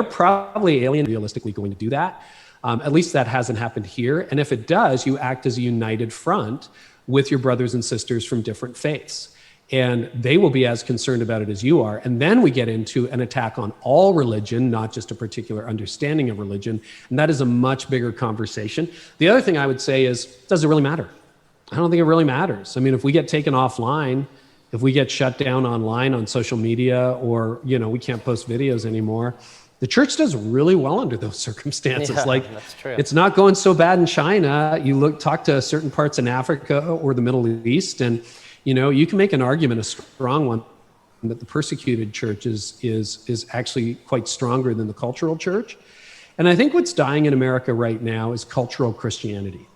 probably realistically going to do that. At least that hasn't happened here. And if it does, you act as a united front with your brothers and sisters from different faiths. And they will be as concerned about it as you are. And then we get into an attack on all religion, not just a particular understanding of religion. And that is a much bigger conversation. The other thing I would say is, does it really matter? I don't think it really matters. I mean, if we get taken offline, if we get shut down online on social media, or, we can't post videos anymore, the church does really well under those circumstances. Yeah, that's true. It's not going so bad in China. You talk to certain parts in Africa or the Middle East, and you can make an argument, a strong one, that the persecuted church is actually quite stronger than the cultural church. And I think what's dying in America right now is cultural Christianity.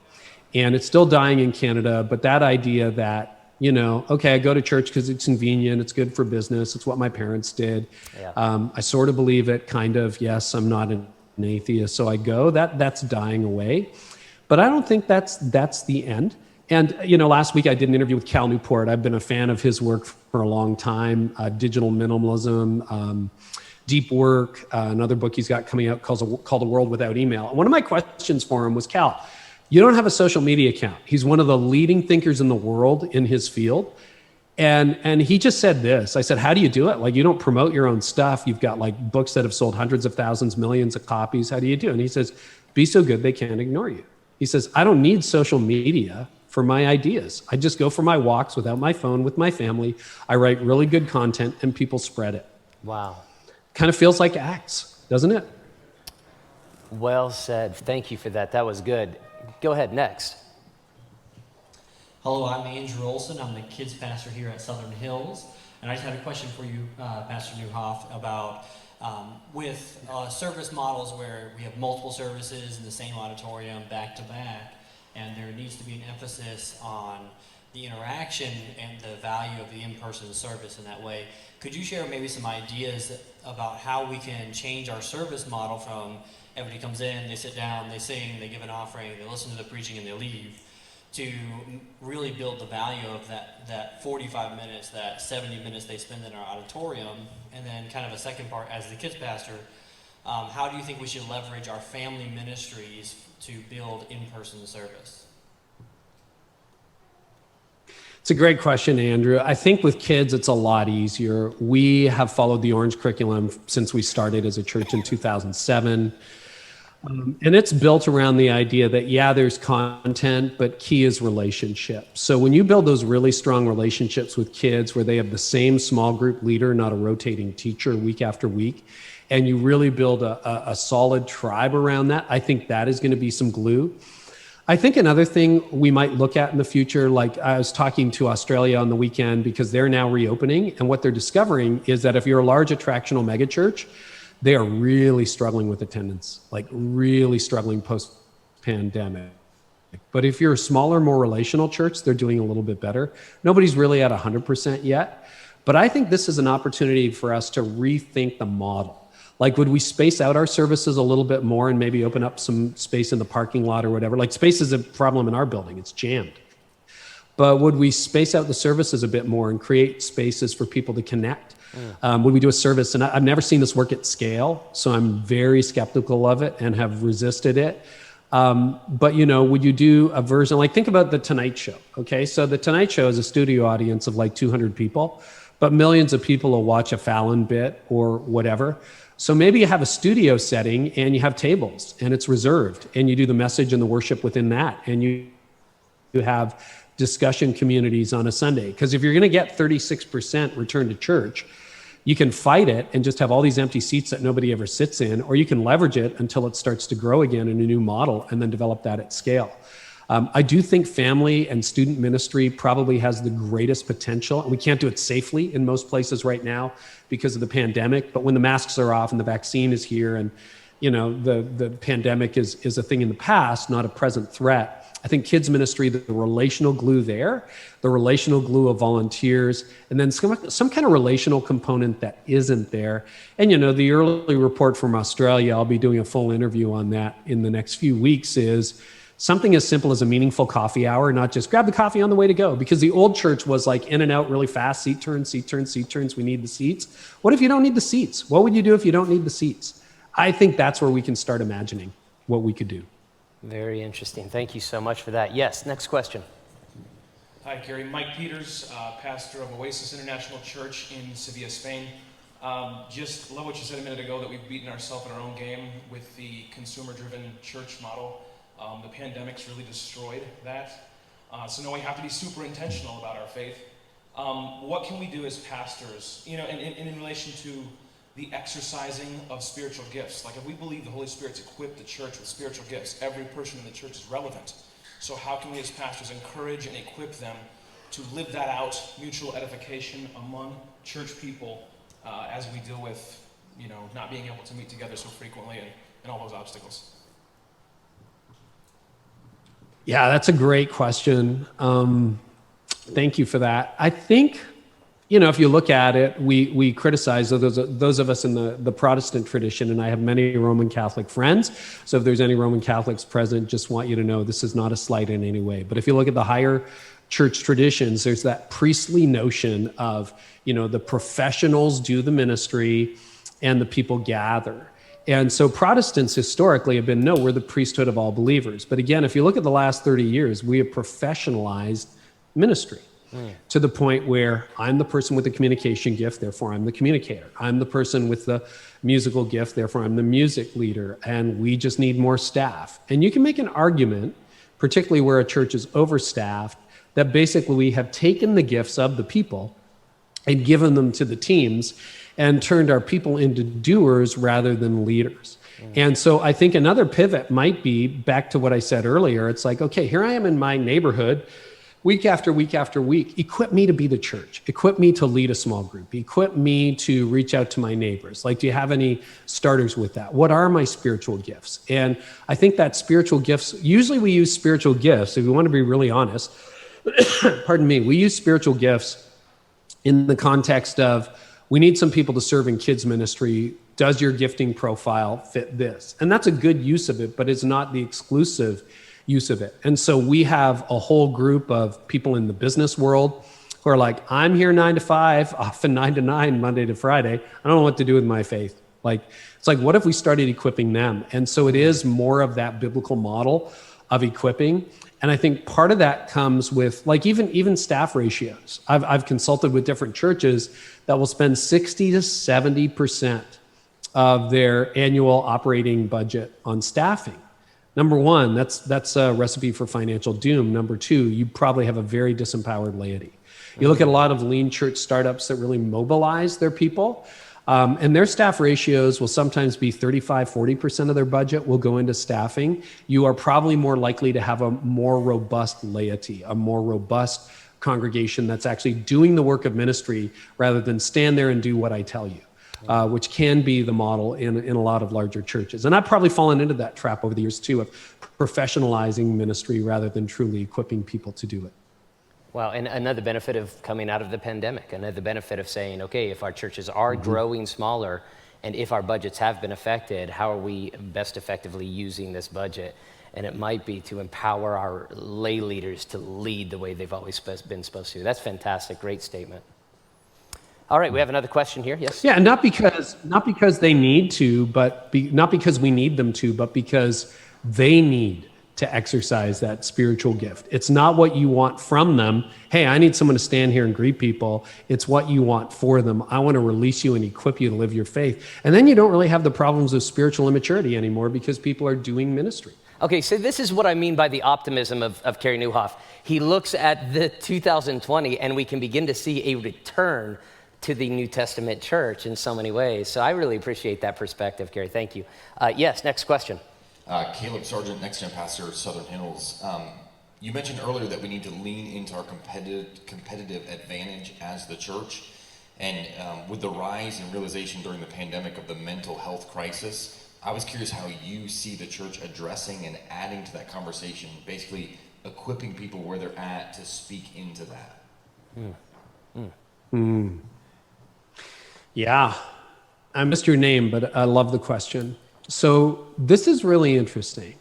And it's still dying in Canada, but that idea that, okay, I go to church because it's convenient, it's good for business, it's what my parents did. Yeah. I sort of believe it, kind of, yes, I'm not an atheist, so I go. That's dying away. But I don't think that's the end. And, last week I did an interview with Cal Newport. I've been a fan of his work for a long time, digital minimalism, deep work, another book he's got coming out called A World Without Email. And one of my questions for him was, Cal, you don't have a social media account. He's one of the leading thinkers in the world in his field. And he just said this. I said, how do you do it? Like, you don't promote your own stuff. You've got like books that have sold hundreds of thousands, millions of copies. How do you do it? And he says, be so good they can't ignore you. He says, I don't need social media for my ideas. I just go for my walks without my phone with my family. I write really good content and people spread it. Wow. Kind of feels like Acts, doesn't it? Well said. Thank you for that. That was good. Go ahead, next. Hello, I'm Andrew Olson. I'm the kids pastor here at Southern Hills. And I just had a question for you, Pastor Nieuwhof, about with service models where we have multiple services in the same auditorium back to back, and there needs to be an emphasis on the interaction and the value of the in-person service in that way. Could you share maybe some ideas about how we can change our service model from everybody comes in, they sit down, they sing, they give an offering, they listen to the preaching, and they leave, to really build the value of that 45 minutes, that 70 minutes they spend in our auditorium? And then kind of a second part, as the kids pastor, how do you think we should leverage our family ministries to build in-person service? It's a great question, Andrew. I think with kids, it's a lot easier. We have followed the Orange curriculum since we started as a church in 2007. And it's built around the idea that, yeah, there's content, but key is relationship. So when you build those really strong relationships with kids where they have the same small group leader, not a rotating teacher week after week, and you really build a solid tribe around that, I think that is going to be some glue. I think another thing we might look at in the future, like I was talking to Australia on the weekend because they're now reopening, and what they're discovering is that if you're a large attractional megachurch, they are really struggling with attendance, like really struggling post-pandemic. But if you're a smaller, more relational church, they're doing a little bit better. Nobody's really at 100% yet. But I think this is an opportunity for us to rethink the model. Like, would we space out our services a little bit more and maybe open up some space in the parking lot or whatever? Like, space is a problem in our building. It's jammed. But would we space out the services a bit more and create spaces for people to connect? Would we do a service? And I've never seen this work at scale, so I'm very skeptical of it and have resisted it. But, would you do a version, like think about The Tonight Show, okay? So The Tonight Show is a studio audience of like 200 people, but millions of people will watch a Fallon bit or whatever. So maybe you have a studio setting and you have tables and it's reserved and you do the message and the worship within that, and you have discussion communities on a Sunday. Because if you're going to get 36% return to church, you can fight it and just have all these empty seats that nobody ever sits in, or you can leverage it until it starts to grow again in a new model and then develop that at scale. I do think family and student ministry probably has the greatest potential, and we can't do it safely in most places right now because of the pandemic. But when the masks are off and the vaccine is here, and the pandemic is a thing in the past, not a present threat, I think kids ministry, the relational glue there, the relational glue of volunteers, and then some kind of relational component that isn't there. And the early report from Australia, I'll be doing a full interview on that in the next few weeks, is something as simple as a meaningful coffee hour, not just grab the coffee on the way to go. Because the old church was like in and out really fast, seat turns, we need the seats. What if you don't need the seats? What would you do if you don't need the seats? I think that's where we can start imagining what we could do. Very interesting. Thank you so much for that. Yes, next question. Hi, Cary. Mike Peters, pastor of Oasis International Church in Sevilla, Spain. Just love what you said a minute ago, that we've beaten ourselves in our own game with the consumer-driven church model. The pandemic's really destroyed that. So now we have to be super intentional about our faith. What can we do as pastors, in relation to the exercising of spiritual gifts? Like, if we believe the Holy Spirit's equipped the church with spiritual gifts, every person in the church is relevant. So how can we as pastors encourage and equip them to live that out, mutual edification among church people as we deal with, not being able to meet together so frequently and all those obstacles? Yeah, that's a great question. Thank you for that. I think, if you look at it, we criticize those of us in the Protestant tradition, and I have many Roman Catholic friends. So if there's any Roman Catholics present, just want you to know this is not a slight in any way. But if you look at the higher church traditions, there's that priestly notion of, the professionals do the ministry and the people gather. And so Protestants historically have been, no, we're the priesthood of all believers. But again, if you look at the last 30 years, we have professionalized ministry to the point where I'm the person with the communication gift, therefore I'm the communicator. I'm the person with the musical gift, therefore I'm the music leader. And we just need more staff. And you can make an argument, particularly where a church is overstaffed, that basically we have taken the gifts of the people and given them to the teams and turned our people into doers rather than leaders. And so I think another pivot might be back to what I said earlier. It's like, okay, here I am in my neighborhood, week after week after week. Equip me to be the church. Equip me to lead a small group. Equip me to reach out to my neighbors. Like, do you have any starters with that? What are my spiritual gifts? And I think that spiritual gifts, usually we use spiritual gifts, if we want to be really honest, pardon me, we use spiritual gifts in the context of, we need some people to serve in kids ministry. Does your gifting profile fit this? And that's a good use of it, but it's not the exclusive use of it. And so we have a whole group of people in the business world who are like, I'm here 9 to 5, often 9 to 9, Monday to Friday. I don't know what to do with my faith. It's like, what if we started equipping them? And so it is more of that biblical model of equipping. And I think part of that comes with even staff ratios. I've consulted with different churches that will spend 60 to 70% of their annual operating budget on staffing. Number one, that's a recipe for financial doom. Number two, you probably have a very disempowered laity. You look at a lot of lean church startups that really mobilize their people, and their staff ratios will sometimes be 35, 40% of their budget will go into staffing. You are probably more likely to have a more robust laity, a more robust congregation that's actually doing the work of ministry rather than stand there and do what I tell you, which can be the model in a lot of larger churches. And I've probably fallen into that trap over the years too, of professionalizing ministry rather than truly equipping people to do it. Wow, and another benefit of coming out of the pandemic, another benefit of saying, okay, if our churches are growing smaller and if our budgets have been affected, how are we best effectively using this budget? And it might be to empower our lay leaders to lead the way they've always been supposed to. That's fantastic, great statement. All right, we have another question here, yes? Yeah, not because they need to, not because we need them to, but because they need to exercise that spiritual gift. It's not what you want from them. Hey, I need someone to stand here and greet people. It's what you want for them. I want to release you and equip you to live your faith. And then you don't really have the problems of spiritual immaturity anymore because people are doing ministry. Okay, so this is what I mean by the optimism of Cary Nieuwhof. He looks at the 2020 and we can begin to see a return to the New Testament church in so many ways. So I really appreciate that perspective, Cary. Thank you. Yes, next question. Caleb Sargent, Next Gen Pastor of Southern Hills. You mentioned earlier that we need to lean into our competitive advantage as the church. And with the rise and realization during the pandemic of the mental health crisis, I was curious how you see the church addressing and adding to that conversation, basically equipping people where they're at to speak into that. Yeah, I missed your name, but I love the question. So this is really interesting.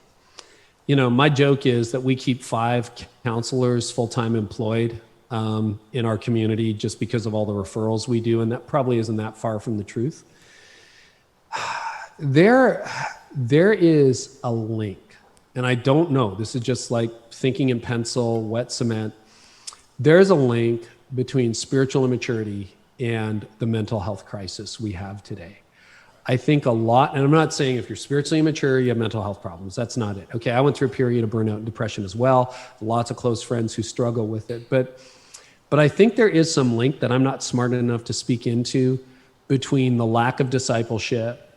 My joke is that we keep 5 counselors full-time employed in our community just because of all the referrals we do, and that probably isn't that far from the truth. There is a link, and I don't know, this is just like thinking in pencil, wet cement. There's a link between spiritual immaturity and the mental health crisis we have today. I think a lot, and I'm not saying if you're spiritually immature, you have mental health problems. That's not it. Okay, I went through a period of burnout and depression as well. Lots of close friends who struggle with it. But I think there is some link that I'm not smart enough to speak into between the lack of discipleship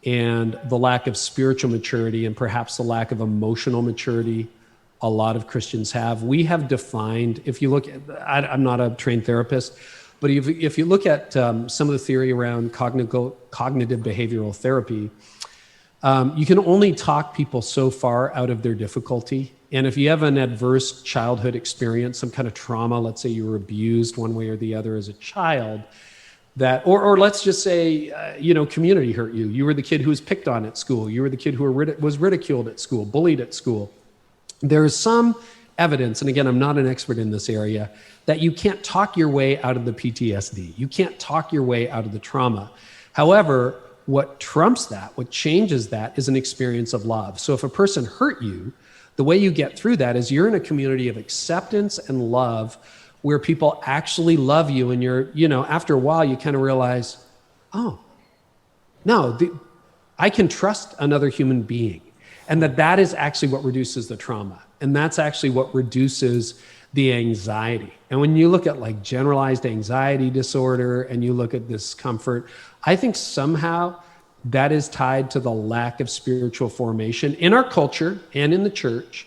and the lack of spiritual maturity and perhaps the lack of emotional maturity a lot of Christians have. We have defined, if you look at, I'm not a trained therapist, but if you look at some of the theory around cognitive behavioral therapy, you can only talk people so far out of their difficulty. And if you have an adverse childhood experience, some kind of trauma, let's say you were abused one way or the other as a child, that, or let's just say, community hurt you. You were the kid who was picked on at school. You were the kid who was ridiculed at school, bullied at school. There is some evidence, and again, I'm not an expert in this area, that you can't talk your way out of the PTSD. You can't talk your way out of the trauma. However, what trumps that, what changes that, is an experience of love. So if a person hurt you, the way you get through that is you're in a community of acceptance and love where people actually love you, and you're, after a while you kind of realize, oh, no, I can trust another human being. And that is actually what reduces the trauma. And that's actually what reduces the anxiety. And when you look at like generalized anxiety disorder and you look at discomfort, I think somehow that is tied to the lack of spiritual formation in our culture and in the church.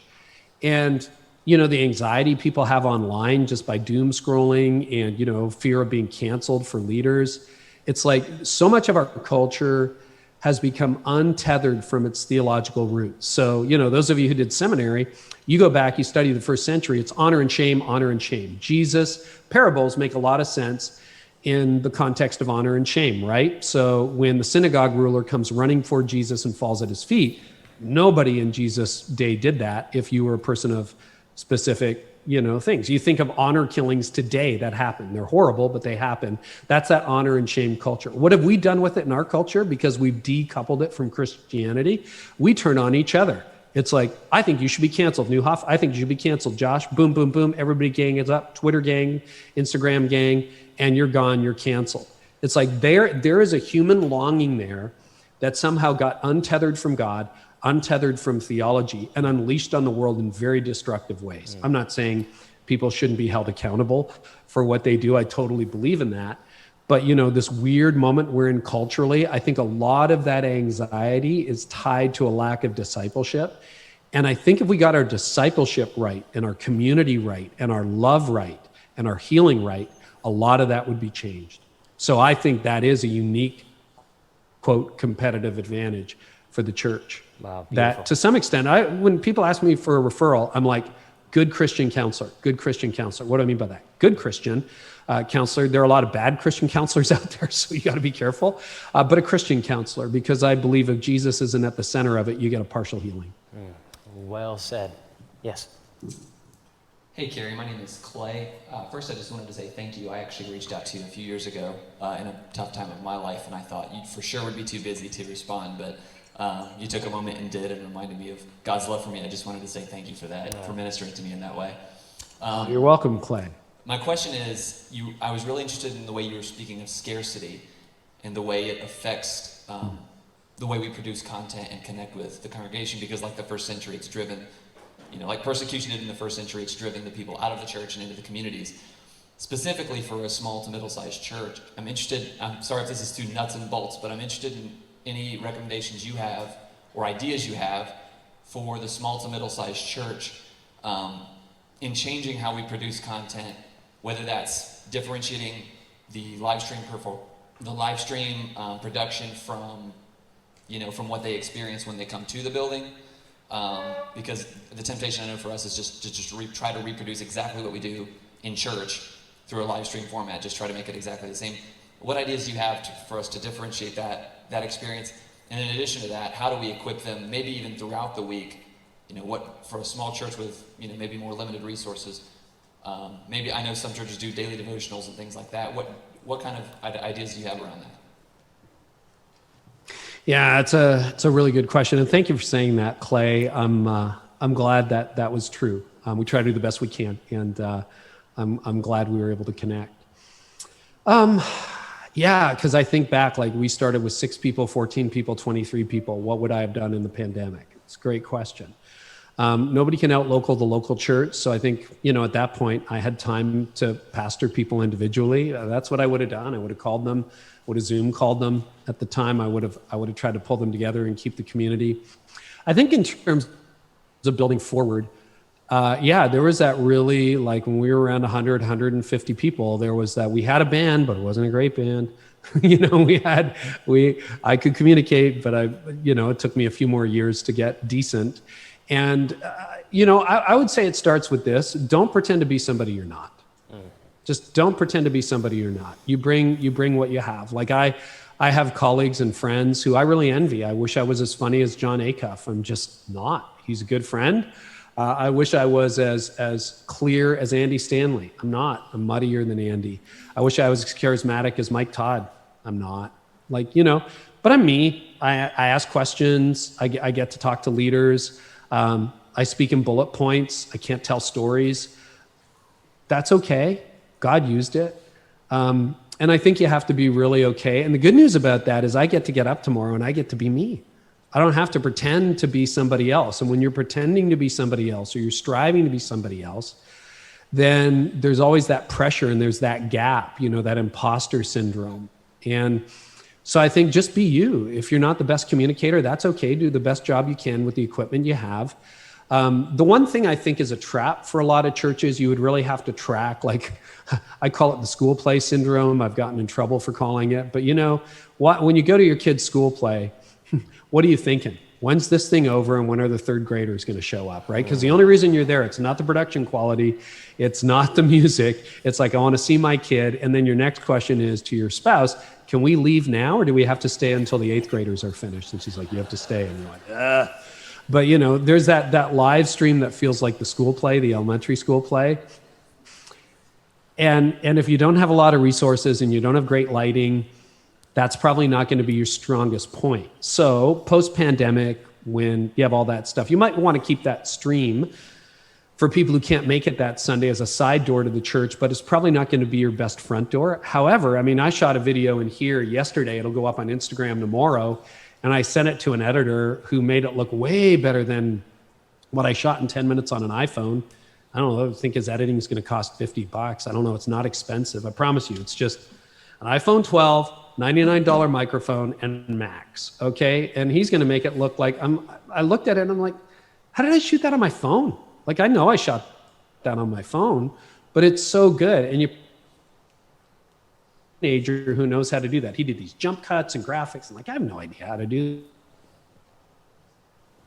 And, the anxiety people have online just by doom scrolling and, fear of being canceled for leaders. It's like so much of our culture has become untethered from its theological roots. So, those of you who did seminary, you go back, you study the first century, it's honor and shame, honor and shame. Jesus' parables make a lot of sense in the context of honor and shame, right? So when the synagogue ruler comes running for Jesus and falls at his feet, nobody in Jesus' day did that if you were a person of specific things. You think of honor killings today that happen. They're horrible, but they happen. That's that honor and shame culture. What have we done with it in our culture? Because we've decoupled it from Christianity, we turn on each other. It's like, I think you should be canceled, Nieuwhof. I think you should be canceled, Josh. Boom, boom, boom. Everybody gang is up. Twitter gang, Instagram gang, and you're gone, you're canceled. It's like there is a human longing there that somehow got untethered from God, untethered from theology, and unleashed on the world in very destructive ways. I'm not saying people shouldn't be held accountable for what they do. I totally believe in that. But, this weird moment we're in culturally, I think a lot of that anxiety is tied to a lack of discipleship. And I think if we got our discipleship right and our community right and our love right and our healing right, a lot of that would be changed. So I think that is a unique, quote, competitive advantage for the church. Wow, that to some extent, when people ask me for a referral, I'm like, good Christian counselor, good Christian counselor. What do I mean by that? Good Christian counselor. There are a lot of bad Christian counselors out there, so you got to be careful. But a Christian counselor, because I believe if Jesus isn't at the center of it, you get a partial healing. Well said. Yes. Hey, Cary, my name is Clay. First, I just wanted to say thank you. I actually reached out to you a few years ago in a tough time of my life, and I thought you for sure would be too busy to respond, but you took a moment and did, and reminded me of God's love for me. I just wanted to say thank you for that, for ministering to me in that way. You're welcome, Clay. My question is, I was really interested in the way you were speaking of scarcity and the way it affects the way we produce content and connect with the congregation, because like the first century, it's driven, like persecution did in the first century, it's driven the people out of the church and into the communities. Specifically for a small to middle-sized church, I'm sorry if this is too nuts and bolts, but I'm interested in any recommendations you have or ideas you have for the small to middle-sized church in changing how we produce content, whether that's differentiating the live stream production from what they experience when they come to the building, because the temptation I know for us is just to try to reproduce exactly what we do in church through a live stream format, just try to make it exactly the same. What ideas do you have for us to differentiate that experience? And in addition to that, how do we equip them, maybe even throughout the week, what for a small church with maybe more limited resources, maybe I know some churches do daily devotionals and things like that. What kind of ideas do you have around that? Yeah, it's a really good question, and thank you for saying that, Clay. I'm glad that was true. We try to do the best we can, and I'm glad we were able to connect. Yeah, because I think back, like we started with 6 people, 14 people, 23 people. What would I have done in the pandemic? It's a great question. Nobody can out-local the local church, so I think, at that point, I had time to pastor people individually. That's what I would have done. I would have called them, would have Zoom called them. At the time, I would have tried to pull them together and keep the community. I think in terms of building forward, Yeah, there was that really, like when we were around 100, 150 people, there was that we had a band, but it wasn't a great band. I could communicate, but it took me a few more years to get decent. And, I would say it starts with this. Don't pretend to be somebody you're not. Just don't pretend to be somebody you're not. You bring what you have. Like I have colleagues and friends who I really envy. I wish I was as funny as John Acuff. I'm just not. He's a good friend. I wish I was as clear as Andy Stanley. I'm not. I'm muddier than Andy. I wish I was as charismatic as Mike Todd. I'm not. But I'm me. I ask questions. I get to talk to leaders. I speak in bullet points. I can't tell stories. That's okay. God used it. And I think you have to be really okay. And the good news about that is I get to get up tomorrow and I get to be me. I don't have to pretend to be somebody else. And when you're pretending to be somebody else or you're striving to be somebody else, then there's always that pressure and there's that gap, that imposter syndrome. And so I think just be you. If you're not the best communicator, that's okay. Do the best job you can with the equipment you have. The one thing I think is a trap for a lot of churches, you would really have to track, like I call it the school play syndrome. I've gotten in trouble for calling it. But when you go to your kid's school play, what are you thinking? When's this thing over and when are the third graders going to show up, right? Because the only reason you're there, it's not the production quality, it's not the music. It's like, I want to see my kid. And then your next question is to your spouse, can we leave now or do we have to stay until the 8th graders are finished? And she's like, you have to stay. And you're like, ugh. But there's that live stream that feels like the school play, the elementary school play. And if you don't have a lot of resources and you don't have great lighting, that's probably not going to be your strongest point. So post-pandemic, when you have all that stuff, you might want to keep that stream for people who can't make it that Sunday as a side door to the church, but it's probably not going to be your best front door. However, I shot a video in here yesterday. It'll go up on Instagram tomorrow. And I sent it to an editor who made it look way better than what I shot in 10 minutes on an iPhone. I don't know, I think his editing is going to cost $50. I don't know, it's not expensive. I promise you, it's just an iPhone 12, $99 microphone and max, okay? And he's going to make it look like, I looked at it and I'm like, how did I shoot that on my phone? Like, I know I shot that on my phone, but it's so good. And you teenager who knows how to do that. He did these jump cuts and graphics and I have no idea how to do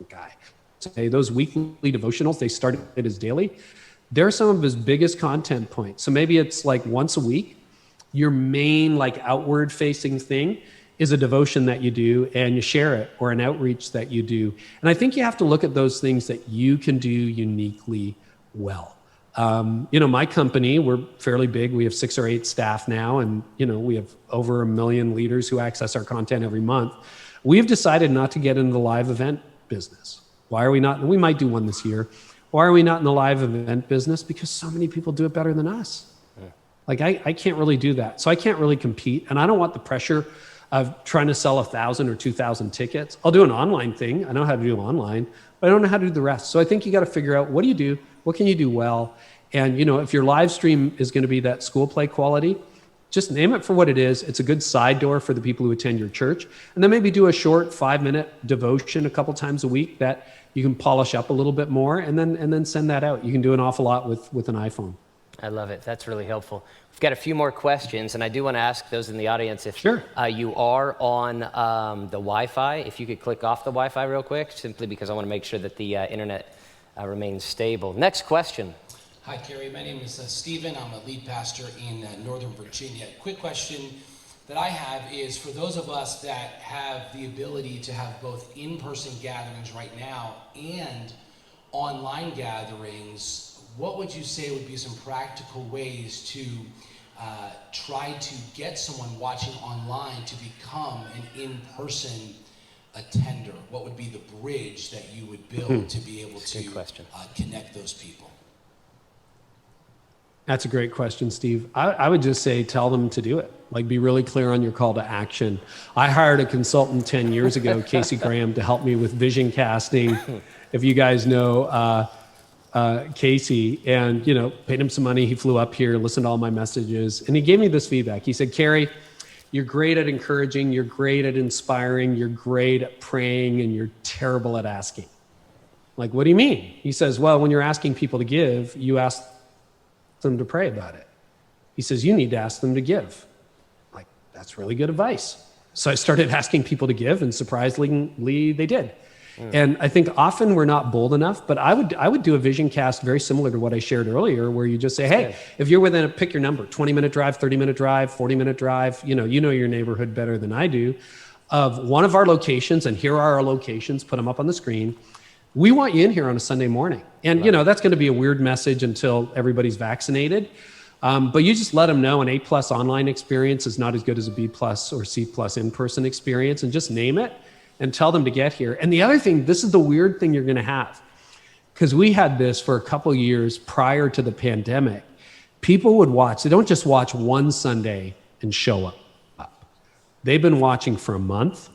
guy. Say those weekly devotionals, they started as daily. They're some of his biggest content points. So maybe it's like once a week, your main outward facing thing is a devotion that you do and you share it, or an outreach that you do. And I think you have to look at those things that you can do uniquely well. My company, we're fairly big. We have 6 or 8 staff now, and we have over 1 million leaders who access our content every month. We've decided not to get into the live event business. Why are we not? We might do one this year. Why are we not in the live event business? Because so many people do it better than us. I can't really do that. So I can't really compete. And I don't want the pressure of trying to sell 1,000 or 2,000 tickets. I'll do an online thing. I know how to do online, but I don't know how to do the rest. So I think you got to figure out, what do you do? What can you do well? And, if your live stream is going to be that school play quality, just name it for what it is. It's a good side door for the people who attend your church. And then maybe do a short 5-minute devotion a couple times a week that you can polish up a little bit more and then send that out. You can do an awful lot with an iPhone. I love it. That's really helpful. We've got a few more questions, and I do want to ask those in the audience if Sure. You are on the Wi-Fi, if you could click off the Wi-Fi real quick, simply because I want to make sure that the internet remains stable. Next question. Hi, Cary. My name is Stephen. I'm a lead pastor in Northern Virginia. Quick question that I have is, for those of us that have the ability to have both in-person gatherings right now and online gatherings, what would you say would be some practical ways to try to get someone watching online to become an in-person attender? What would be the bridge that you would build to be able to connect those people? That's a great question, Steve. I would just say, tell them to do it. Be really clear on your call to action. I hired a consultant 10 years ago, Casey Graham, to help me with vision casting. If you guys know Casey, and paid him some money. He flew up here, listened to all my messages, and he gave me this feedback. He said, Cary, you're great at encouraging, you're great at inspiring, you're great at praying, and you're terrible at asking. Like, what do you mean? He says, well, when you're asking people to give, you ask them to pray about it. He says, you need to ask them to give. Like, that's really good advice. So I started asking people to give, and surprisingly, they did. And I think often we're not bold enough, but I would do a vision cast very similar to what I shared earlier, where you just say, hey, if you're within pick your number, 20-minute drive, 30-minute drive, 40-minute drive, you know your neighborhood better than I do, of one of our locations, and here are our locations, put them up on the screen. We want you in here on a Sunday morning. And, that's going to be a weird message until everybody's vaccinated. But you just let them know an A+ online experience is not as good as a B+ or C+ in-person experience, and just name it and tell them to get here. And the other thing, this is the weird thing you're going to have, because we had this for a couple years prior to the pandemic. People would watch. They don't just watch one Sunday and show up. They've been watching for a month.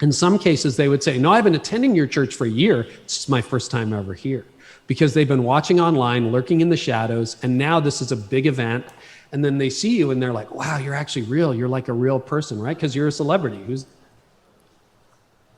In some cases, they would say, no, I've been attending your church for a year. It's just my first time ever here. Because they've been watching online, lurking in the shadows, and now this is a big event. And then they see you and they're like, wow, you're actually real. You're like a real person, right? Because you're a celebrity who's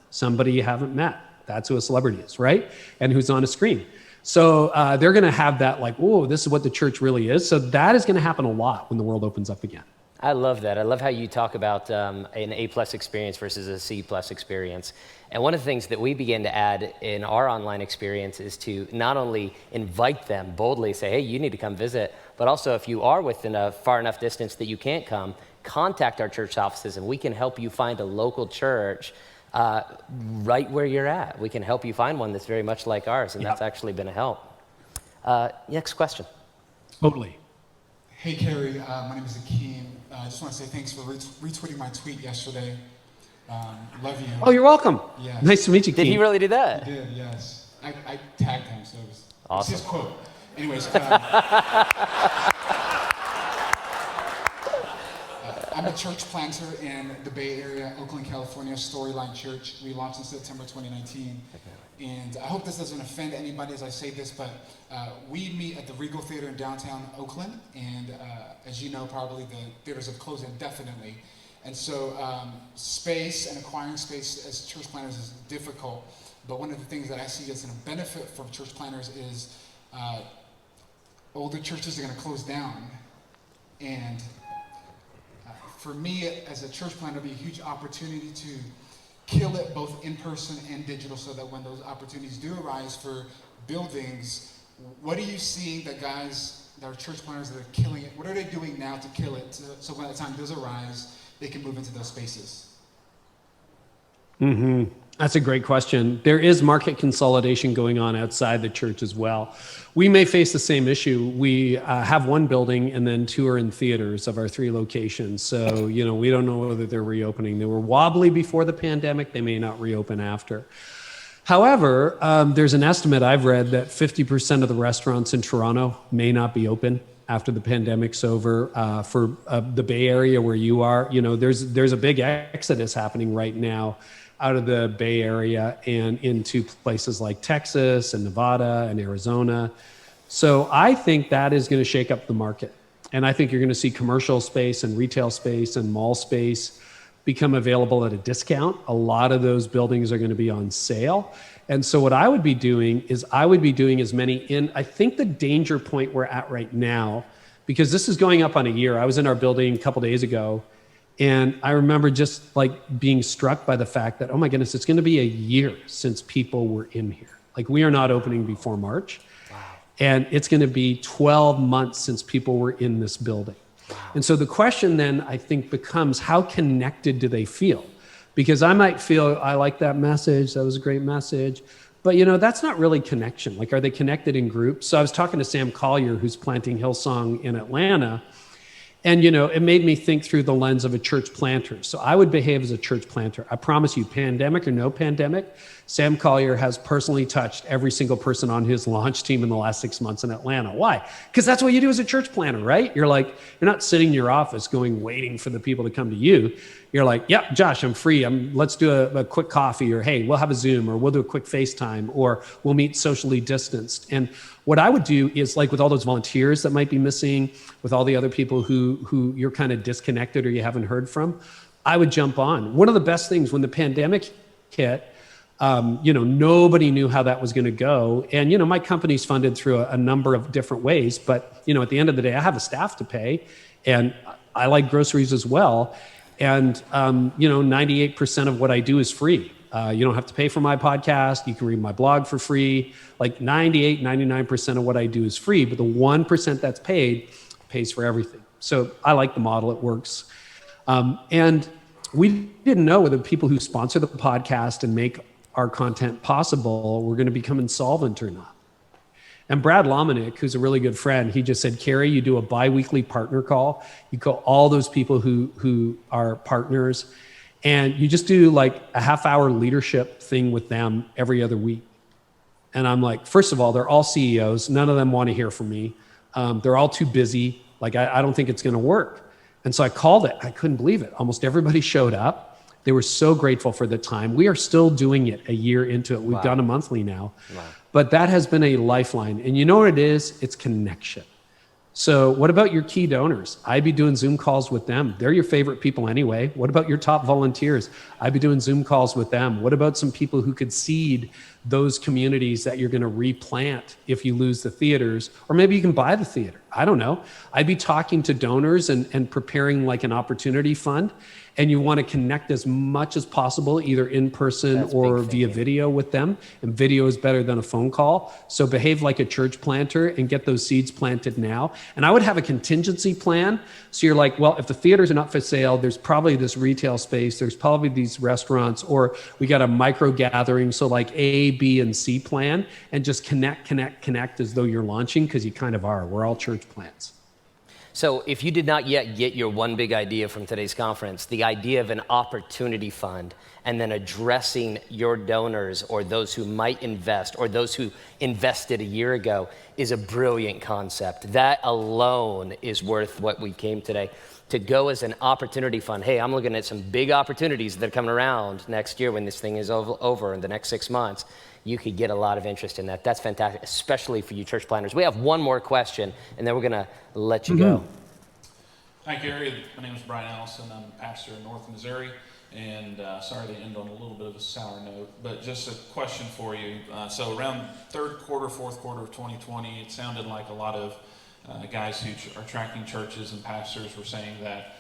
somebody you haven't met. That's who a celebrity is, right? And who's on a screen. So they're going to have that like, oh, this is what the church really is. So that is going to happen a lot when the world opens up again. I love that. I love how you talk about an A+ experience versus a C+ experience. And one of the things that we begin to add in our online experience is to not only invite them boldly, say, hey, you need to come visit, but also if you are within a far enough distance that you can't come, contact our church offices and we can help you find a local church right where you're at. We can help you find one that's very much like ours, and that's actually been a help. Next question. Totally. Hey, Cary. My name is Akeem. I just want to say thanks for retweeting my tweet yesterday. Love you. Oh, you're welcome. Yes. Nice to meet you, Keith. Did he really do that? He did, yes. I tagged him, so it was awesome. It's his quote. Anyways, I'm a church planter in the Bay Area, Oakland, California, Storyline Church. We launched in September 2019. And I hope this doesn't offend anybody as I say this, but we meet at the Regal Theater in downtown Oakland. And as you know, probably the theaters have closed indefinitely. And so space and acquiring space as church planners is difficult. But one of the things that I see as a benefit for church planners is older churches are going to close down. And for me, as a church planner, it'll be a huge opportunity to kill it both in person and digital, so that when those opportunities do arise for buildings, what are you seeing that guys that are church planners that are killing it, what are they doing now to kill it so when the time does arise, they can move into those spaces? Mm-hmm. That's a great question. There is market consolidation going on outside the church as well. We may face the same issue. We have one building and then 2 are in theaters of our 3 locations. So, we don't know whether they're reopening. They were wobbly before the pandemic. They may not reopen after. However, there's an estimate I've read that 50% of the restaurants in Toronto may not be open after the pandemic's over. For the Bay Area where you are, there's a big exodus happening right now out of the Bay Area and into places like Texas and Nevada and Arizona. So I think that is going to shake up the market. And I think you're going to see commercial space and retail space and mall space become available at a discount. A lot of those buildings are going to be on sale. And so what I would be doing is as many I think the danger point we're at right now, because this is going up on a year. I was in our building a couple days ago, and I remember just like being struck by the fact that, oh my goodness, it's going to be a year since people were in here. Like, we are not opening before March. Wow. And it's going to be 12 months since people were in this building. Wow. And so the question then I think becomes, how connected do they feel? Because I might feel, I like that message. That was a great message. But that's not really connection. Like, are they connected in groups? So I was talking to Sam Collier, who's planting Hillsong in Atlanta. And, it made me think through the lens of a church planter. So I would behave as a church planter. I promise you, pandemic or no pandemic, Sam Collier has personally touched every single person on his launch team in the last 6 months in Atlanta. Why? Because that's what you do as a church planter, right? You're not sitting in your office waiting for the people to come to you. You're like, yeah, Josh, I'm free. Let's do a quick coffee, or hey, we'll have a Zoom, or we'll do a quick FaceTime, or we'll meet socially distanced. And what I would do is, like, with all those volunteers that might be missing, with all the other people who you're kind of disconnected or you haven't heard from, I would jump on. One of the best things when the pandemic hit, Nobody knew how that was going to go. And, my company's funded through a number of different ways, but, at the end of the day, I have a staff to pay, and I like groceries as well. And, 98% of what I do is free. You don't have to pay for my podcast. You can read my blog for free. Like 98, 99% of what I do is free, but the 1% that's paid pays for everything. So I like the model. It works. And we didn't know whether people who sponsor the podcast and make our content possible were going to become insolvent or not. And Brad Lomenick, who's a really good friend, he just said, Cary, you do a bi-weekly partner call. You call all those people who are partners, and you just do like a half-hour leadership thing with them every other week. And I'm like, first of all, they're all CEOs. None of them want to hear from me. They're all too busy. Like, I don't think it's going to work. And so I called it. I couldn't believe it. Almost everybody showed up. They were so grateful for the time. We are still doing it a year into it. We've done a monthly now. Wow. But that has been a lifeline. And you know what it is? It's connection. So what about your key donors? I'd be doing Zoom calls with them. They're your favorite people anyway. What about your top volunteers? I'd be doing Zoom calls with them. What about some people who could seed those communities that you're going to replant if you lose the theaters? Or maybe you can buy the theater. I don't know. I'd be talking to donors and preparing like an opportunity fund. And you want to connect as much as possible, either in person or via video with them. And video is better than a phone call. So behave like a church planter and get those seeds planted now. And I would have a contingency plan. So you're like, well, if the theaters are not for sale, there's probably this retail space, there's probably these restaurants, or we got a micro gathering. So like A, B, and C plan, and just connect as though you're launching, because you kind of are. We're all church plants. So if you did not yet get your one big idea from today's conference, the idea of an opportunity fund and then addressing your donors or those who might invest or those who invested a year ago is a brilliant concept. That alone is worth what we came today. To go as an opportunity fund, hey, I'm looking at some big opportunities that are coming around next year when this thing is over in the next 6 months. You could get a lot of interest in that. That's fantastic, especially for you church planners. We have one more question, and then we're going to let you go. Hi, Cary. My name is Brian Allison. I'm pastor in North Missouri, and sorry to end on a little bit of a sour note, but just a question for you. So around third quarter, fourth quarter of 2020, it sounded like a lot of guys who are tracking churches and pastors were saying that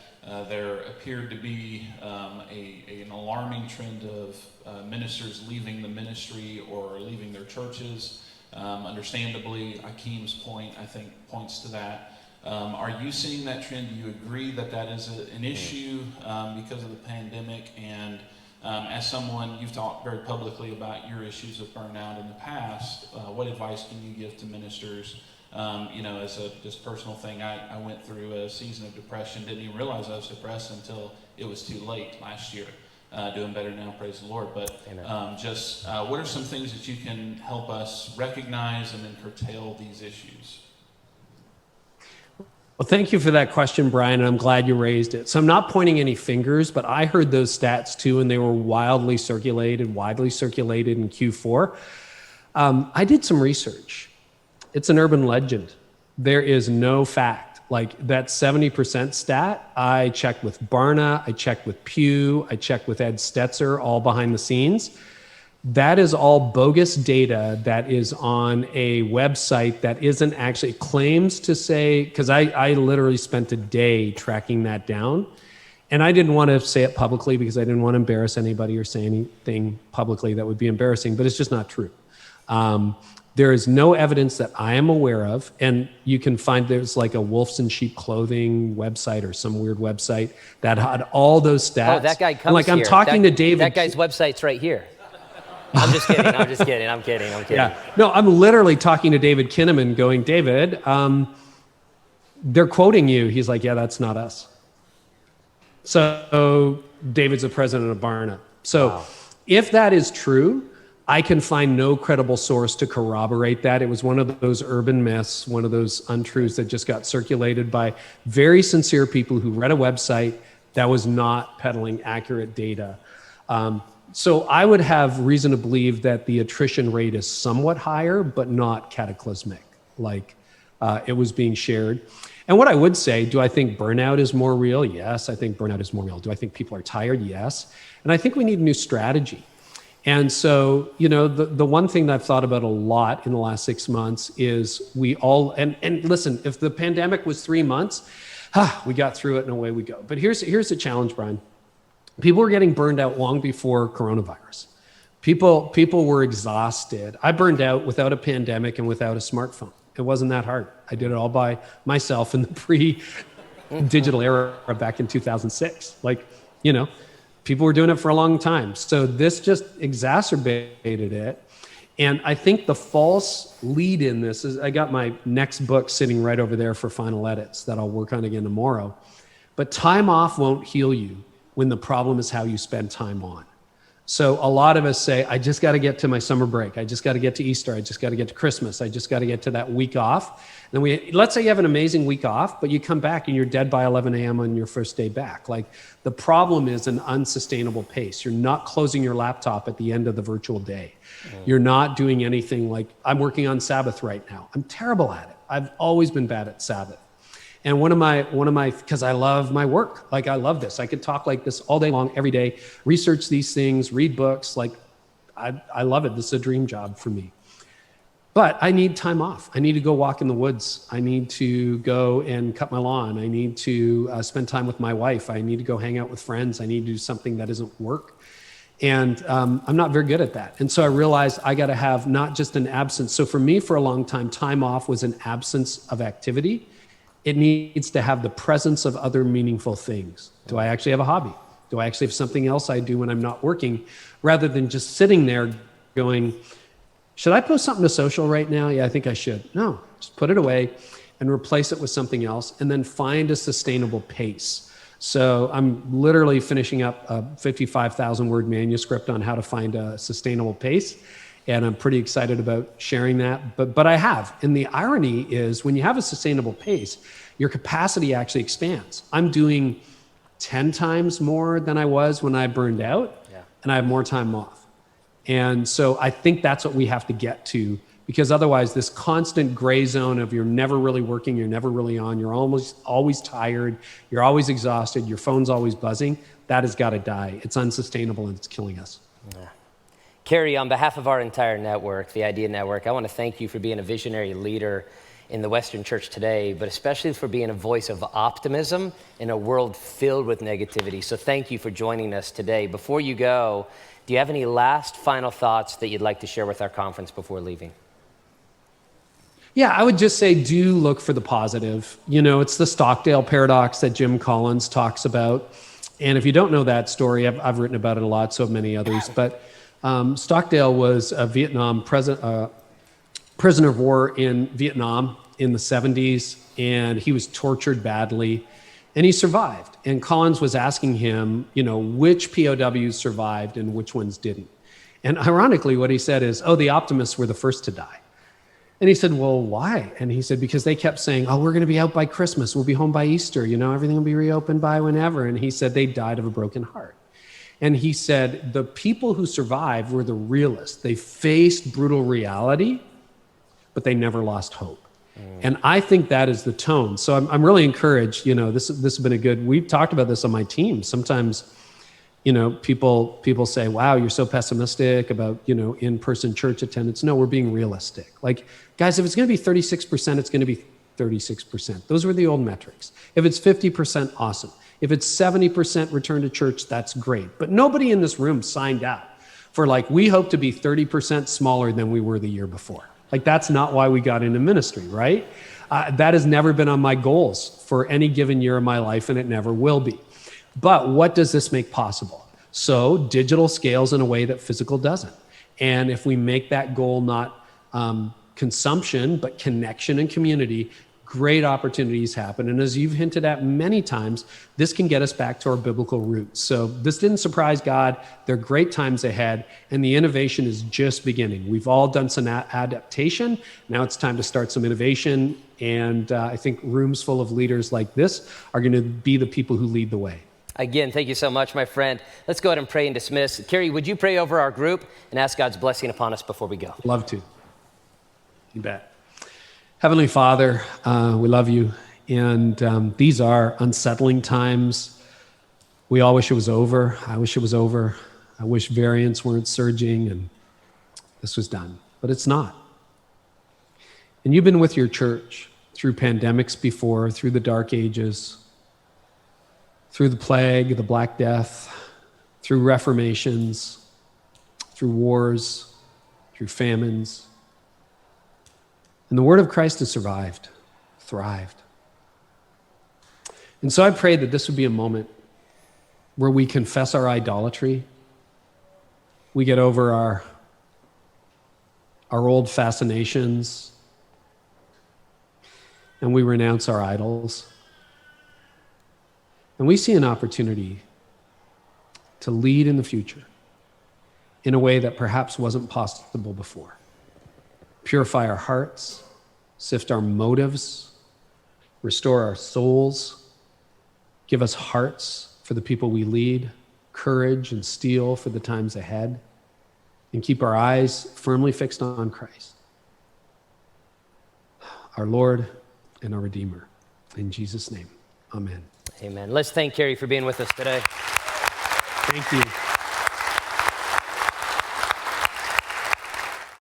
there appeared to be an alarming trend of ministers leaving the ministry or leaving their churches. Understandably, Akeem's point, I think, points to that. Are you seeing that trend? Do you agree that that is an issue because of the pandemic? And as someone, you've talked very publicly about your issues of burnout in the past. What advice can you give to ministers? As a just personal thing, I went through a season of depression, didn't even realize I was depressed until it was too late last year. Doing better now, praise the Lord. But what are some things that you can help us recognize and then curtail these issues? Well, thank you for that question, Brian, and I'm glad you raised it. So I'm not pointing any fingers, but I heard those stats too, and they were widely circulated in Q4. I did some research. It's an urban legend. There is no fact. Like that 70% stat, I checked with Barna, I checked with Pew, I checked with Ed Stetzer, all behind the scenes. That is all bogus data that is on a website that isn't actually, claims to say, because I literally spent a day tracking that down. And I didn't want to say it publicly because I didn't want to embarrass anybody or say anything publicly that would be embarrassing, but it's just not true. There is no evidence that I am aware of, and you can find there's like a Wolves and Sheep Clothing website or some weird website that had all those stats. Oh, that guy comes here. I'm talking to David. That guy's website's right here. I'm just kidding. I'm kidding. Yeah. No, I'm literally talking to David Kinnaman going, David, they're quoting you. He's like, yeah, that's not us. So David's the president of Barna. So if that is true, I can find no credible source to corroborate that. It was one of those urban myths, one of those untruths that just got circulated by very sincere people who read a website that was not peddling accurate data. So I would have reason to believe that the attrition rate is somewhat higher, but not cataclysmic, like it was being shared. And what I would say, do I think burnout is more real? Yes, I think burnout is more real. Do I think people are tired? Yes. And I think we need a new strategy. And so, the one thing that I've thought about a lot in the last 6 months is we all, and listen, if the pandemic was 3 months, we got through it and away we go. But here's the challenge, Brian. People were getting burned out long before coronavirus. People were exhausted. I burned out without a pandemic and without a smartphone. It wasn't that hard. I did it all by myself in the pre-digital era back in 2006. People were doing it for a long time. So this just exacerbated it. And I think the false lead in this is, I got my next book sitting right over there for final edits that I'll work on again tomorrow. But time off won't heal you when the problem is how you spend time on. So a lot of us say, I just got to get to my summer break. I just got to get to Easter. I just got to get to Christmas. I just got to get to that week off. And let's say you have an amazing week off, but you come back and you're dead by 11 a.m. on your first day back. The problem is an unsustainable pace. You're not closing your laptop at the end of the virtual day. You're not doing anything I'm working on Sabbath right now. I'm terrible at it. I've always been bad at Sabbath. And one of my, because I love my work. I love this. I could talk like this all day long, every day, research these things, read books. I love it. This is a dream job for me. But I need time off. I need to go walk in the woods. I need to go and cut my lawn. I need to spend time with my wife. I need to go hang out with friends. I need to do something that isn't work. And I'm not very good at that. And so I realized I got to have not just an absence. So for me, for a long time off was an absence of activity. It needs to have the presence of other meaningful things. Do I actually have a hobby? Do I actually have something else I do when I'm not working? Rather than just sitting there going, should I post something to social right now? Yeah, I think I should. No, just put it away and replace it with something else, and then find a sustainable pace. So I'm literally finishing up a 55,000 word manuscript on how to find a sustainable pace. And I'm pretty excited about sharing that. But I have. And the irony is, when you have a sustainable pace, your capacity actually expands. I'm doing 10 times more than I was when I burned out, and I have more time off. And so I think that's what we have to get to, because otherwise this constant gray zone of you're never really working, you're never really on, you're always tired, you're always exhausted, your phone's always buzzing, that has got to die. It's unsustainable and it's killing us. Yeah. Cary, on behalf of our entire network, the Idea Network, I want to thank you for being a visionary leader in the Western church today, but especially for being a voice of optimism in a world filled with negativity. So thank you for joining us today. Before you go, do you have any last final thoughts that you'd like to share with our conference before leaving? Yeah, I would just say, do look for the positive. It's the Stockdale paradox that Jim Collins talks about. And if you don't know that story, I've written about it a lot, so have many others. But Stockdale was a Vietnam prisoner of war in Vietnam in the 70s, and he was tortured badly, and he survived. And Collins was asking him, which POWs survived and which ones didn't. And ironically, what he said is, the optimists were the first to die. And he said, well, why? And he said, because they kept saying, we're going to be out by Christmas. We'll be home by Easter. Everything will be reopened by whenever. And he said they died of a broken heart. And he said the people who survived were the realists. They faced brutal reality, but they never lost hope. And I think that is the tone. So I'm really encouraged. This has been we've talked about this on my team. Sometimes, people say, wow, you're so pessimistic about, in-person church attendance. No, we're being realistic. Guys, if it's going to be 36%, it's going to be 36%. Those were the old metrics. If it's 50%, awesome. If it's 70% return to church, that's great. But nobody in this room signed up for we hope to be 30% smaller than we were the year before. That's not why we got into ministry, right? That has never been on my goals for any given year of my life, and it never will be. But what does this make possible? So digital scales in a way that physical doesn't. And if we make that goal not consumption, but connection and community, great opportunities happen. And as you've hinted at many times, this can get us back to our biblical roots. So this didn't surprise God. There are great times ahead, and the innovation is just beginning. We've all done some adaptation. Now it's time to start some innovation. And I think rooms full of leaders like this are going to be the people who lead the way. Again, thank you so much, my friend. Let's go ahead and pray and dismiss. Cary, would you pray over our group and ask God's blessing upon us before we go? Love to. You bet. Heavenly Father, we love you, and these are unsettling times. We all wish it was over. I wish it was over. I wish variants weren't surging and this was done, but it's not. And you've been with your church through pandemics before, through the dark ages, through the plague, the Black Death, through reformations, through wars, through famines. And the word of Christ has survived, thrived. And so I pray that this would be a moment where we confess our idolatry. We get over our old fascinations, and we renounce our idols. And we see an opportunity to lead in the future in a way that perhaps wasn't possible before. Purify our hearts, sift our motives, restore our souls, give us hearts for the people we lead, courage and steel for the times ahead, and keep our eyes firmly fixed on Christ, our Lord and our Redeemer. In Jesus' name, amen. Amen. Let's thank Cary for being with us today. Thank you.